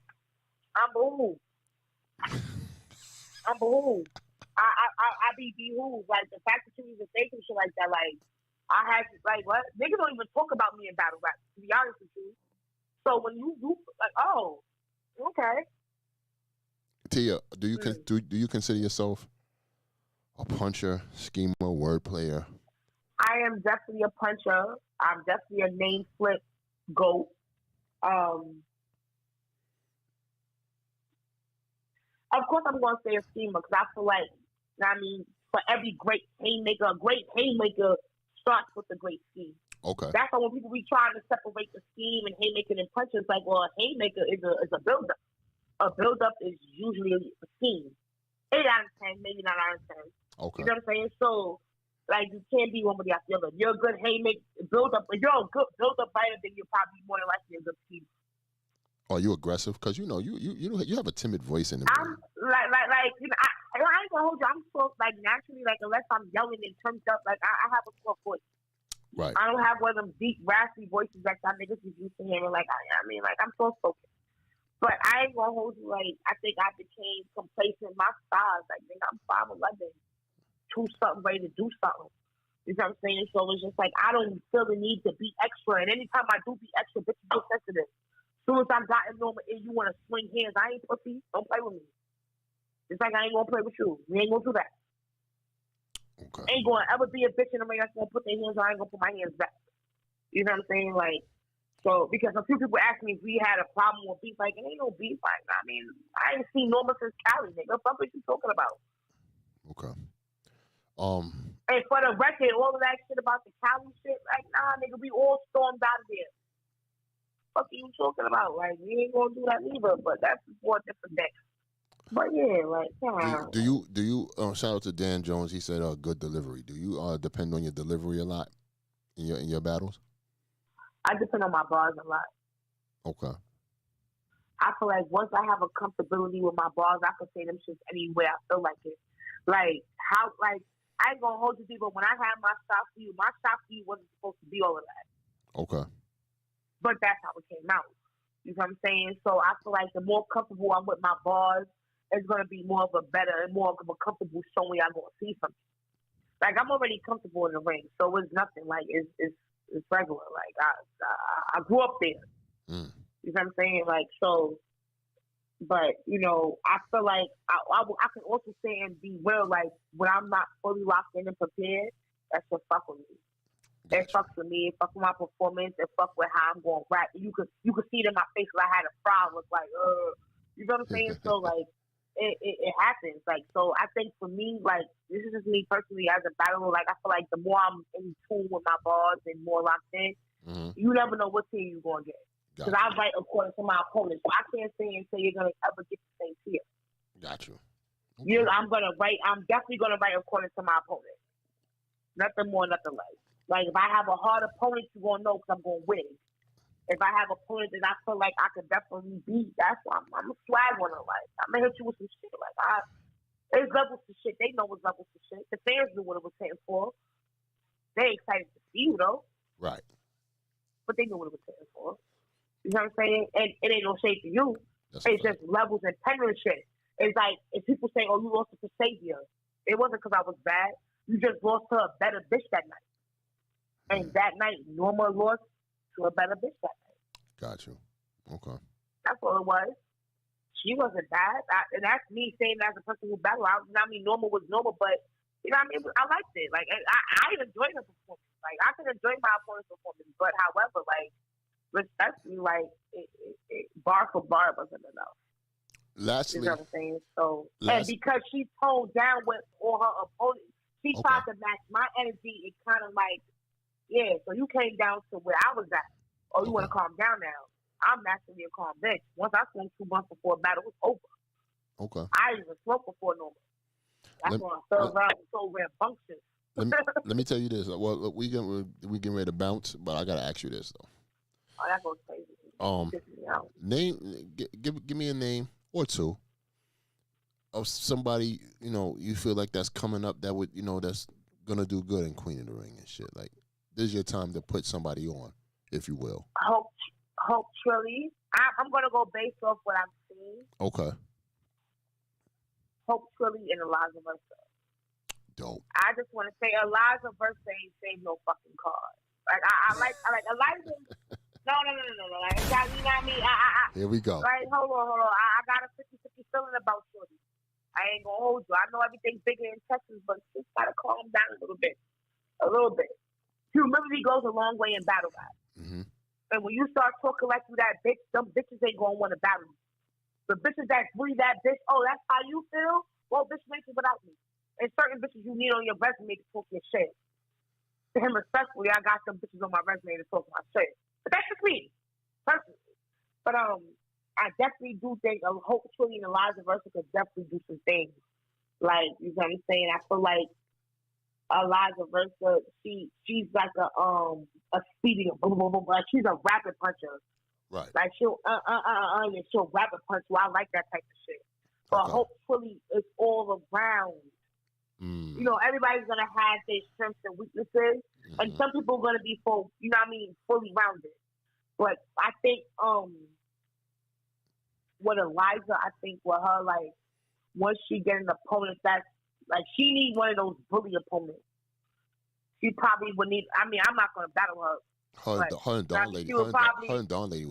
I'm behooved. I'm behooved. I be behooved. Like, the fact that you even say some shit like that, like, I had to, like, what? Niggas don't even talk about me in battle rap, to be honest with you. So when you like, oh, okay. Tia, do you consider yourself a puncher, schemer, word player? I am definitely a puncher. I'm definitely a name flip goat. Of course, I'm going to say a schemer because I feel like, I mean, for every great haymaker, a great haymaker starts with a great scheme. Okay. That's why when people be trying to separate the scheme and haymaker and puncher, it's like, well, a haymaker is a build-up. A build-up is usually a scheme. 8 out of 10, maybe 9 out of 10. Okay. You know what I'm saying? So, like, you can't be one with the other. You're a good haymaker, build-up. If you're a good build-up fighter, then you're probably more than likely a good scheme. Are you aggressive? Because you know you have a timid voice in the I'm like you know I ain't gonna hold you. I'm so like naturally like unless I'm yelling and turned up like I have a soft voice. Right. I don't have one of them deep raspy voices like that niggas is used to hearing. Like I mean like I'm so spoken. But I ain't gonna hold you. Like I think I became complacent in my style. Like nigga, I'm 5'11", 2 something ready to do something. You know what I'm saying? So it's just like I don't feel the need to be extra. And anytime I do be extra, bitches get sensitive. As soon as I've gotten normal and you want to swing hands, I ain't pussy. Don't play with me. It's like I ain't going to play with you. We ain't going to do that. Okay. Ain't going to ever be a bitch in the ring that's going to put their hands on. I ain't going to put my hands back. You know what I'm saying? Like, so, because a few people ask me if we had a problem with beef. Like, it ain't no beef. Like, I mean, I ain't seen Norma since Cali, nigga. What you talking about? Okay. And for the record, all of that shit about the Cali shit, like, nah, nigga, we all stormed out of there. What are you talking about? Like, we ain't gonna do that either, but that's for a different day. But yeah, like, do you shout out to Dan Jones? He said good delivery. Do you depend on your delivery a lot in your battles? I depend on my bars a lot. Okay. I feel like once I have a comfortability with my bars, I can say them shits anywhere I feel like it. Like how I ain't gonna hold you deep, but when I had my shot for you wasn't supposed to be all of that. Okay. But that's how it came out. You know what I'm saying? So I feel like the more comfortable I'm with my bars, it's going to be more of a better and more of a comfortable showing I'm going to see something. Like, I'm already comfortable in the ring, so it's nothing. Like, it's regular. Like, I grew up there. Mm. You know what I'm saying? Like, so, but, you know, I feel like I can also say and be real, like, when I'm not fully locked in and prepared, that shit fuck with me. It fucks with me. It fucks with my performance. It fucks with how I'm going to rap. You could see it in my face when I had a problem. It's like, you know what I'm saying? So, like, it happens. Like, so I think for me, like, this is just me personally as a battler. Like, I feel like the more I'm in tune with my bars and more locked in, you never know what team you're going to get. Because I write according to my opponent. So I can't say and say you're going to ever get the same tier. Got you. Okay. I'm definitely going to write according to my opponent. Nothing more, nothing less. Like, if I have a hard opponent, you're going to know because I'm going to win. If I have an opponent that I feel like I could definitely beat, that's why I'm a swag winner. Like, I'm going to hit you with some shit. Like, there's levels to shit. They know what's levels to shit. The fans knew what it was hitting for. They excited to see you, though. Right. But they knew what it was hitting for. You know what I'm saying? And it ain't no shade to you. It's just levels and penmanship. It's like, if people say, oh, you lost to Savior, it wasn't because I was bad. You just lost to a better bitch that night. And that night, Norma lost to a better bitch that night. Got you. Okay. That's all it was. She wasn't bad. And that's me saying as a person who battled. Norma was Norma, but you know what I mean? I liked it. Like, I enjoyed her performance. Like, I can enjoy my opponent's performance, but however, like, respectfully, like, bar for bar wasn't enough. Lastly, you know what I'm saying? So, and because she toned down with all her opponents, she tried to match my energy. It kind of like, yeah. So you came down to where I was at. Oh, you want to calm down now? I'm naturally a calm bitch. Once I smoked 2 months before a battle was over. Okay. I didn't even smoke before Norma. That's when third round was so rambunctious. Let me tell you this. Well, look, we getting ready to bounce, but I gotta ask you this though. Oh, that goes crazy. Name, give me a name or two of somebody you feel like that's coming up that would that's gonna do good in Queen of the Ring and shit. Like, this is your time to put somebody on, if you will. Hope Trilly. I'm gonna go based off what I've seen. Okay. Hope Trilly and Eliza Versa. Dope. I just want to say Eliza Versa ain't saved no fucking card. Like I like Eliza. No. Like, you know what I mean? Here we go. Right, hold on. I got a 50-50 feeling about Shorty. I ain't gonna hold you. I know everything's bigger in Texas, but just gotta calm down a little bit. Humility goes a long way in battle, guys. Mm-hmm. And when you start talking like you that bitch, them bitches ain't gonna want to battle you. The bitches that really that bitch, oh, that's how you feel? Well, bitch makes it without me. And certain bitches you need on your resume to talk your shit. To him respectfully, I got some bitches on my resume to talk my shit. But that's just me, personally. But I definitely do think Hope Trilly and Eliza Versa could definitely do some things. Like, you know what I'm saying? I feel like Eliza Versa, she's like a speedy, like she's a rapid puncher. Right. Like she'll and she'll rapid punch. Well, I like that type of shit. But hopefully it's all around. You know, everybody's gonna have their strengths and weaknesses, and some people are gonna be fully rounded. But I think with Eliza, I think with her, like, once she get an opponent that's like, she needs one of those bully opponents. She probably would need. I mean, I'm not gonna battle her. Her and Dawn Lady would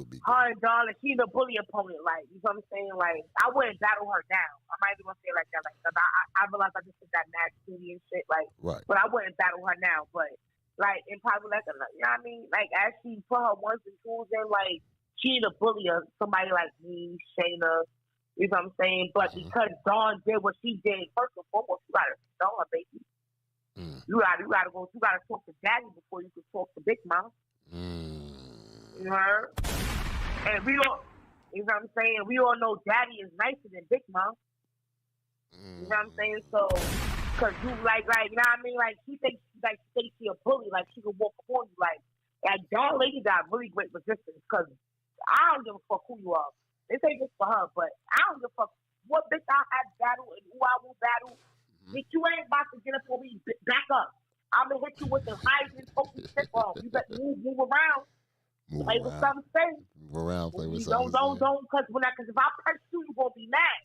be good. Her and Dawn, she's a bully opponent. Like, you know what I'm saying? Like, I wouldn't battle her now. I might even say it like that. Like, cause I realize I just did that mad studio and shit. Like, right. But I wouldn't battle her now. But like, and probably like, you know what I mean? Like, as she put her ones and twos in, like, she ain't a bully of somebody like me, Shayna. You know what I'm saying? But because Dawn did what she did, first and foremost, you gotta know her, baby. You gotta talk to daddy before you can talk to Big Mom. You heard? And we don't, you know what I'm saying? We all know daddy is nicer than Big Mom. You know what I'm saying? So, cause you like, you know what I mean? Like, she thinks she a bully, like she can walk upon you. Like Dawn Lady got really great resistance, cause I don't give a fuck who you are. This ain't just for her, but I don't give a fuck what bitch I have battle and who I will battle. Bitch, you ain't about to get up on me, back up. I'm gonna hit you with the highest and focus shit off. You better move around. Play with something safe. Move around, play with something. Don't, cause if I press you gonna be mad.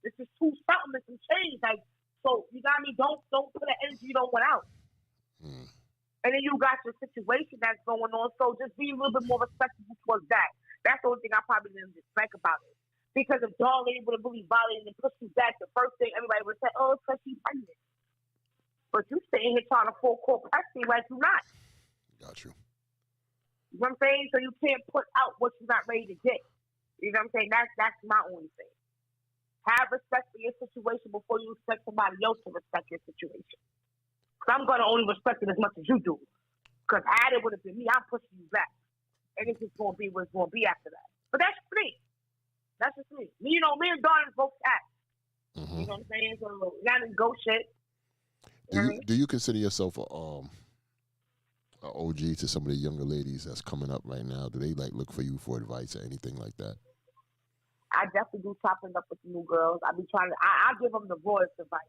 This is too something, there's some change. Like, so you got me, don't put the energy you don't want out. And then you got your situation that's going on, so just be a little bit more respectful towards that. That's the only thing I probably didn't dislike about it. Because if Dawn Lady would have really violated and pushed you back, the first thing everybody would have said, oh, it's because she's pregnant. But you sitting here trying to full court press me like you're not. Got you. You know what I'm saying? So you can't put out what you're not ready to get. You know what I'm saying? That's my only thing. Have respect for your situation before you expect somebody else to respect your situation. Because I'm going to only respect it as much as you do. Because had it would have been me, I'm pushing you back. And it's just going to be what it's going to be after that. But that's me. That's just me. Me and Dawn both act. You know what I'm saying? So not in go shit. Do you consider yourself a OG to some of the younger ladies that's coming up right now? Do they like look for you for advice or anything like that? I definitely do chopping up with the new girls. I give them the rawest advice.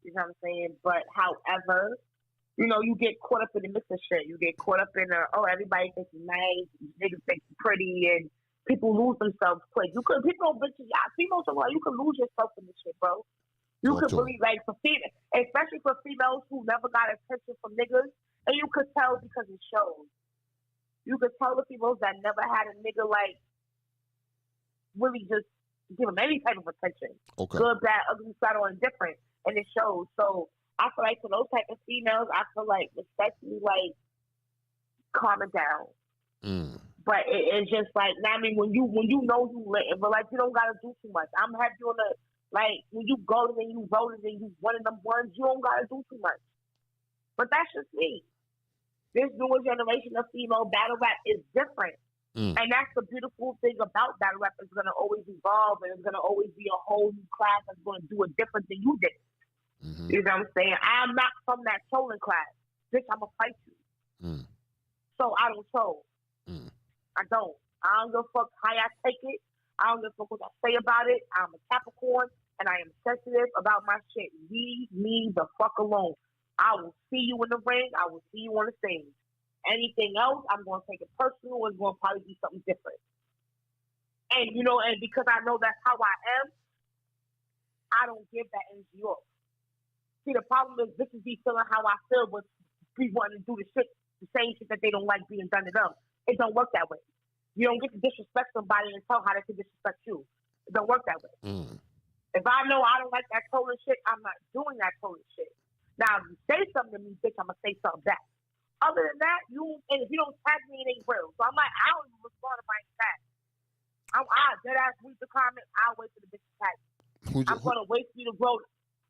You know what I'm saying? But however, you know, you get caught up in the mix of shit. You get caught up in everybody thinks you're nice, niggas think you're pretty, and people lose themselves quick. Females are like, you can lose yourself in this shit, bro. You could believe, like, for females, especially for females who never got attention from niggas, and you could tell because it shows. You could tell the females that never had a nigga, like, really just give them any type of attention. Okay. Good, bad, ugly, flat, or indifferent. And it shows. So I feel like for those type of females, I feel like especially like calm it down. But it's just like, I mean, when you know you lit, but like you don't gotta do too much. I'm happy on the like when you golden and you voted and you one of them ones, you don't gotta do too much. But that's just me. This newer generation of female battle rap is different. And that's the beautiful thing about battle rap. It's going to always evolve, and it's going to always be a whole new class that's going to do it different than you did. You know what I'm saying? I'm not from that trolling class. Bitch, I'm going to fight you. So I don't troll. I don't. I don't give a fuck how I take it. I don't give a fuck what I say about it. I'm a Capricorn, and I am sensitive about my shit. Leave me the fuck alone. I will see you in the ring. I will see you on the stage. Anything else, I'm going to take it personal. It's going to probably be something different. And, you know, and because I know that's how I am, I don't give that energy off. See, the problem is bitches be feeling how I feel with people wanting to do the same shit that they don't like being done to them. It don't work that way. You don't get to disrespect somebody and tell how they can disrespect you. It don't work that way. If I know I don't like that trolling shit, I'm not doing that trolling shit. Now, if you say something to me, bitch, I'm going to say something back. Other than that, and if you don't tag me, it ain't real. So I'm like, I don't even respond to my tag. I dead ass read the comment. I'll wait for the bitch to tag me. I'm gonna wait for you to grow.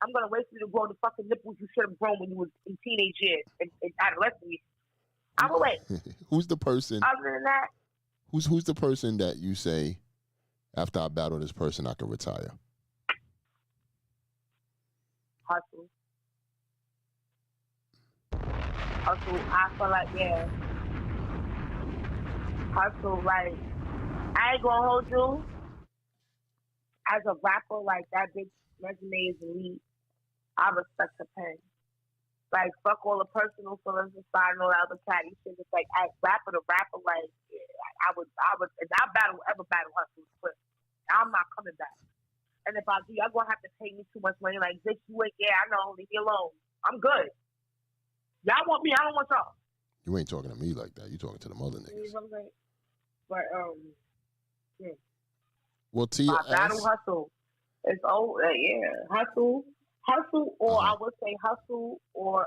I'm gonna wait for you to grow the fucking nipples you should have grown when you was in teenage years and adolescent years. I'm gonna wait. Who's the person? Other than that, who's the person that you say after I battle this person I can retire? Hustle. I feel like, yeah. Hustle, like, I ain't gonna hold you. As a rapper, like, that bitch resume is elite. I respect the pen. Like, fuck all the personal feelings aside and all that other catty shit. It's like, as rapper to rapper, like, yeah, I would, if I ever battle Hustle, but I'm not coming back. And if I do, y'all gonna have to pay me too much money. Like, bitch, you ain't, yeah, I know, leave me alone. I'm good. Y'all want me, I don't want y'all. You ain't talking to me like that. You talking to the mother niggas. You know what I'm saying? But, yeah. Well, Tia, battle hustle. It's yeah. Hustle, or I would say hustle or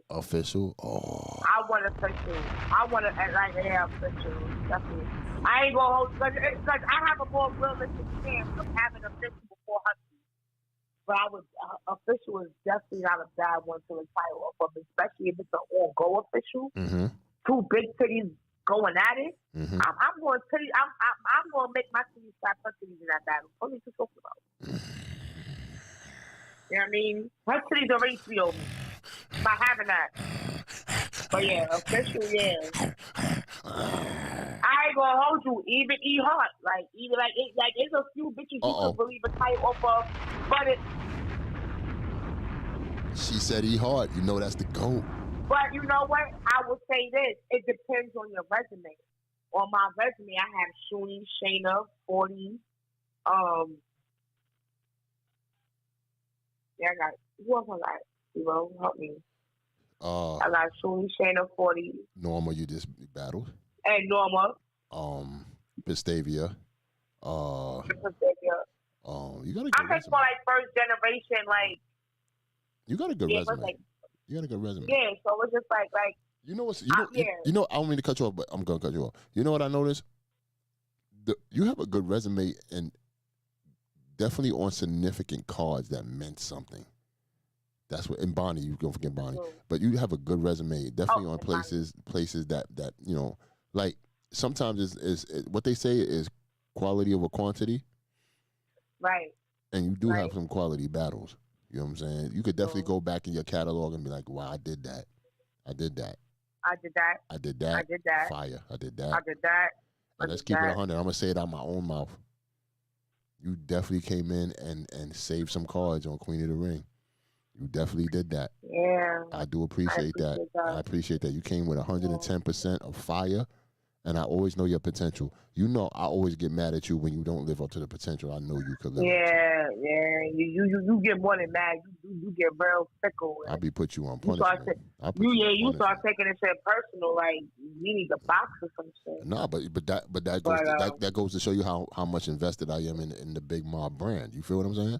official. Oh. I want official. I want to like official. Definitely. I ain't gonna hold because I have a more realistic chance of having official before hustle. But I would official is definitely not a bad one to retire off of, especially if it's an all-go official. Two big titties going at it. I'm going titties. I'm going to make my titties slap her titties in that battle. What are you talking about? You know what I mean? Her titties already free over by having that. But yeah, official, yeah. I ain't gonna hold you. Even E Hart, like even like it's a few bitches you can really retire off of, but it. She said E Hart. You know that's the GOAT. But you know what? I will say this: it depends on your resume. On my resume, I have Shuni, Shayna, 40. Yeah, I got who else I got? You know, help me. I got Shuni, Shayna, 40. Norma, you just battled. And Norma. Pistavia. Pistavia. You got a good I think resume. for like first generation, like you got a good resume. Like, you got a good resume. Yeah, so it's just like you know what's you know I don't mean to cut you off, but I'm gonna cut you off. You know what I noticed? You have a good resume and definitely on significant cards that meant something. That's what, and Bonnie, you don't forget Bonnie. But you have a good resume, definitely on places that you know, like sometimes is what they say is quality over quantity. Right. And you do have some quality battles. You know what I'm saying? You could definitely go back in your catalog and be like, wow, I did that. I did that. I did that. I did that. I did that. Fire. I did that. I did that. And let's keep it 100. I'm going to say it out my own mouth. You definitely came in and saved some cards on Queen of the Ring. You definitely did that. Yeah. I do appreciate that. I appreciate that. You came with 110% of fire and I always know your potential. You know, I always get mad at you when you don't live up to the potential I know you could live up to. Yeah. You get more than mad. You get real fickle. I'll be put you on You start punishment. you start taking it shit personal. Like you need to box or some shit. Nah, but that goes to show you how much invested I am in the Big Mob brand. You feel what I'm saying?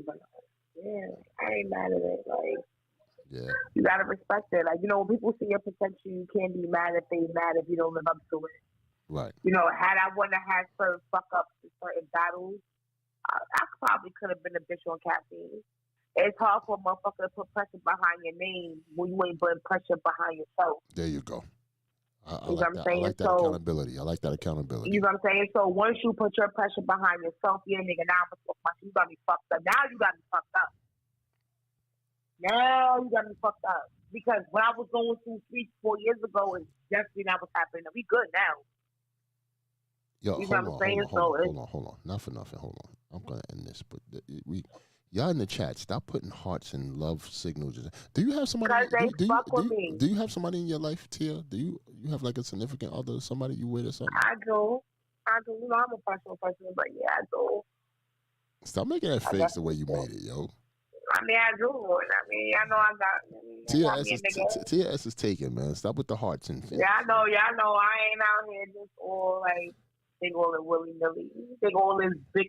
But, yeah, I ain't mad at it. Like, yeah, you gotta respect it. Like, you know, when people see your potential, you can't be mad if they mad if you don't live up to it. Right. You know, had I wouldn't have had certain fuck ups in certain battles, I probably could have been a bitch on caffeine. It's hard for a motherfucker to put pressure behind your name when you ain't putting pressure behind yourself. There you go. I like that. I like that accountability. I like that accountability. You know what I'm saying? So once you put your pressure behind yourself, yeah, nigga, now I'm gonna fuck my shit. You got me fucked up. Now you got me fucked up. Now you got me fucked up. Because when I was going through 3-4 years ago, it's definitely not what's happening. We good now. Yo, hold on. Not for nothing. Hold on. I'm gonna end this, but y'all in the chat, stop putting hearts and love signals. Do you have somebody? Do you have somebody in your life, Tia? Do you have like a significant other, somebody you with or something? I do. You know, I'm a personal person, but yeah, I do. Stop making that face the way you made it, yo. I mean, I do. I mean, I know I got. Tia S is taken, man. Stop with the hearts and things. Yeah, I know. I ain't out here just all like think all the willy nilly. Think all this big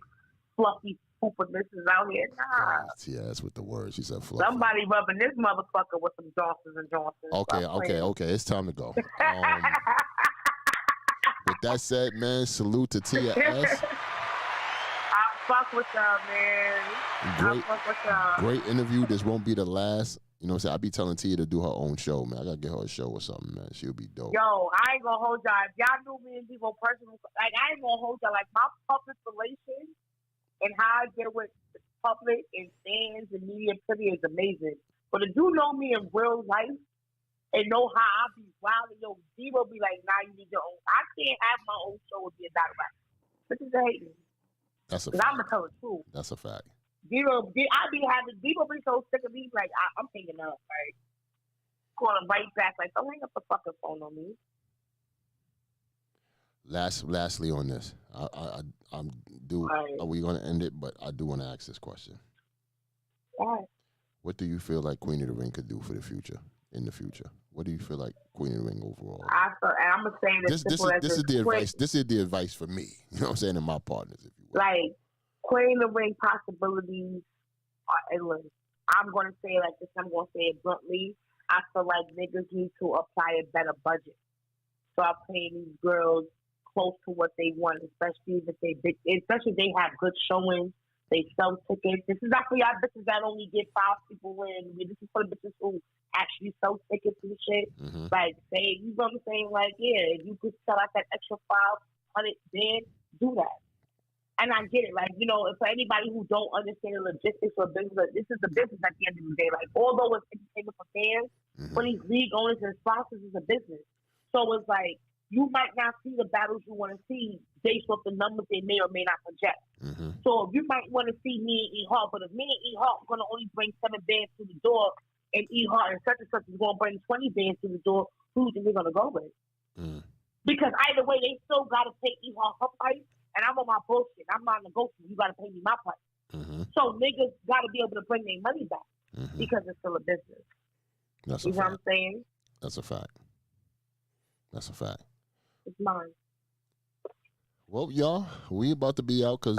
fluffy poopiness is out here. Nah. Tia S with the words. She said fluffy. Somebody rubbing this motherfucker with some Johnsons and Johnsons. Okay. It's time to go. With that said, man, salute to Tia S. Fuck with y'all, man. Fuck with y'all. Great interview. This won't be the last. You know what I'm saying? I be telling Tia to do her own show, man. I gotta get her a show or something, man. She'll be dope. Yo, I ain't gonna hold y'all. If y'all knew me and people personal, like I ain't gonna hold y'all. Like my public relations and how I deal with the public and fans and media is amazing. But if you know me in real life and know how I be wild, yo, Debo be like, nah, you need your own. I can't have my own show and be a battle rap. Bitches are hating. That's a fact. I'm gonna tell the truth. That's a fact. Debo be so sick of me. Like I'm thinking of like calling right back. Like don't hang up the fucking phone on me. Lastly on this, Are we gonna end it? But I do want to ask this question. Why? What do you feel like Queen of the Ring could do for the future? In the future, what do you feel like Queen of the Ring overall? And I'm gonna say this is the advice. This is the advice for me. You know what I'm saying, and my partners, if you will. Like Queen of the Ring possibilities are endless. I'm gonna say it like this. I'm gonna say it bluntly. I feel like niggas need to apply a better budget. Start paying these girls close to what they want, especially if they have good showings. They sell tickets. This is not for y'all bitches that only get 5 people in. This is for the bitches who actually sell tickets and shit. Mm-hmm. Like, say, you know what I'm saying? Like, yeah, if you could sell out that extra 500, then do that. And I get it. Like, you know, for anybody who don't understand the logistics of business, this is the business at the end of the day. Like, although it's entertainment for fans, for these league owners and sponsors, it's a business. So it's like, you might not see the battles you want to see based off the numbers they may or may not project. Mm-hmm. So you might want to see me and E Hart, but if me and E Hart are going to only bring 7 bands to the door, and E Hart and such is going to bring 20 bands to the door, who do you think we're going to go with? Mm. Because either way, they still got to pay E Hart her price, and I'm on my bullshit. I'm not negotiating. You got to pay me my price. Mm-hmm. So niggas got to be able to bring their money back because it's still a business. That's you know what I'm saying? That's a fact. That's a fact. It's mine. Well, y'all, we about to be out because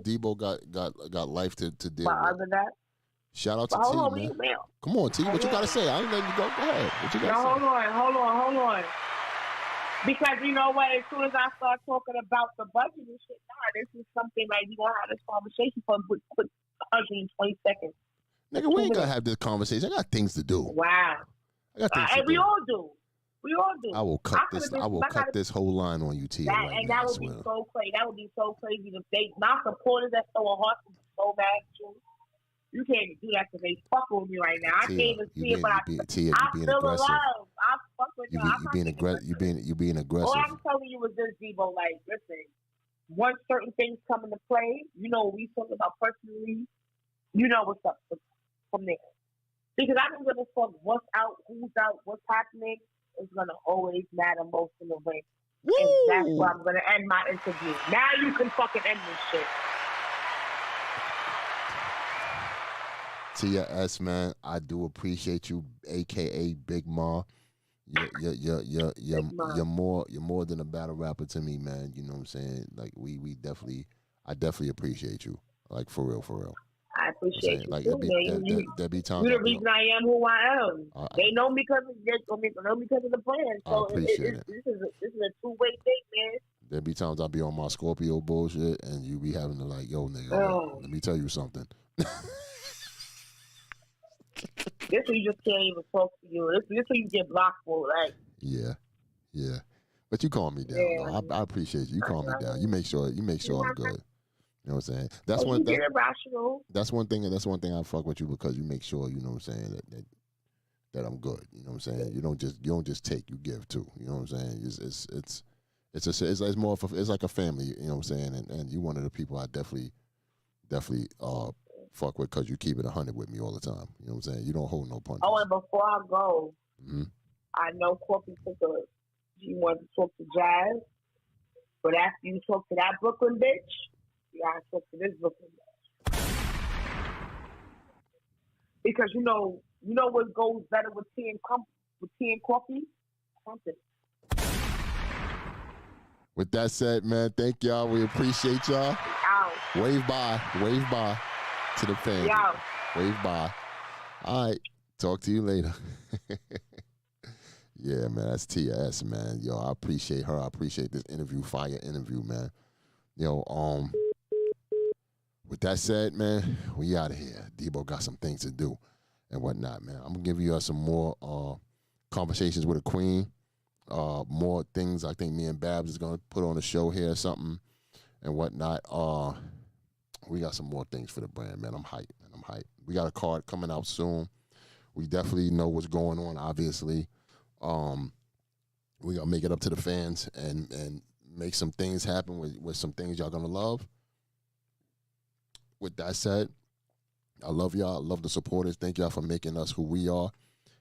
Debo got life to deal but with. Other than that, shout out to T, man. Come on, T. What you got to say? I ain't letting you go. Go ahead. What you got to say? Hold on. Because you know what? As soon as I start talking about the budget and shit, this is something like we going to have this conversation for a quick 120 seconds. Nigga, we ain't going to have this conversation. I got things to do. Wow. I got things to do. We all do. We all do. I will cut this whole line on you, Tia. That would be so crazy. That would be so crazy. My supporters that throw a heart would be so mad at you. You can't even do that because they fuck with me right now. I can't even see it, but I feel the love. I fuck with you. You being aggressive. All I'm telling you is this, Debo. Like, listen, once certain things come into play, you know what we talk about personally. You know what's up from there. Because I don't give a fuck what's out, who's out, what's happening. is gonna always matter most in the ring. Woo! And that's where I'm gonna end my interview. Now you can fucking end this shit. Tia S, man, I do appreciate you, aka Big Ma. You're more than a battle rapper to me, man. You know what I'm saying? Like I definitely appreciate you. Like for real. I appreciate you like too, man. there be times You're I'll the be reason I am who I am. They know me because of the brand. I So appreciate it. This is a two-way thing, man. There be times I'll be on my Scorpio bullshit and you be having to like, yo, nigga, let me tell you something. This one you just can't even talk to you. This one you get blocked for, right? Yeah. But you calm me down. Yeah. I appreciate you. You calm me down. You make sure I'm good. You know what I'm saying? That's you get irrational. That's one thing I fuck with you because you make sure, you know what I'm saying, that I'm good. You know what I'm saying? You don't just take, you give too. You know what I'm saying? It's more of it's like a family, you know what I'm saying? And you one of the people I definitely fuck with because you keep it 100 with me all the time. You know what I'm saying? You don't hold no punches. Oh, and before I go, I know Corky he wanted to talk to Jazz, but after you talk to that Brooklyn bitch, you gotta talk to this Brooklyn bitch. Because you know what goes better with tea and coffee? Something. With that said, man, thank y'all. We appreciate y'all. Out. Wave bye to the fans. Wave bye. All right, talk to you later. Yeah, man, that's TS, man. Yo, I appreciate her. I appreciate this interview, fire interview, man. Yo, with that said, man, we out of here. Debo got some things to do and whatnot, man. I'm gonna give you some more conversations with a queen. More things I think me and Babs is gonna put on a show here or something and whatnot. We got some more things for the brand, man. I'm hyped, man. I'm hyped. We got a card coming out soon. We definitely know what's going on, obviously. We gotta make it up to the fans and make some things happen with some things y'all gonna love. With that said, I love y'all. I love the supporters. Thank y'all for making us who we are,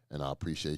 and I appreciate you.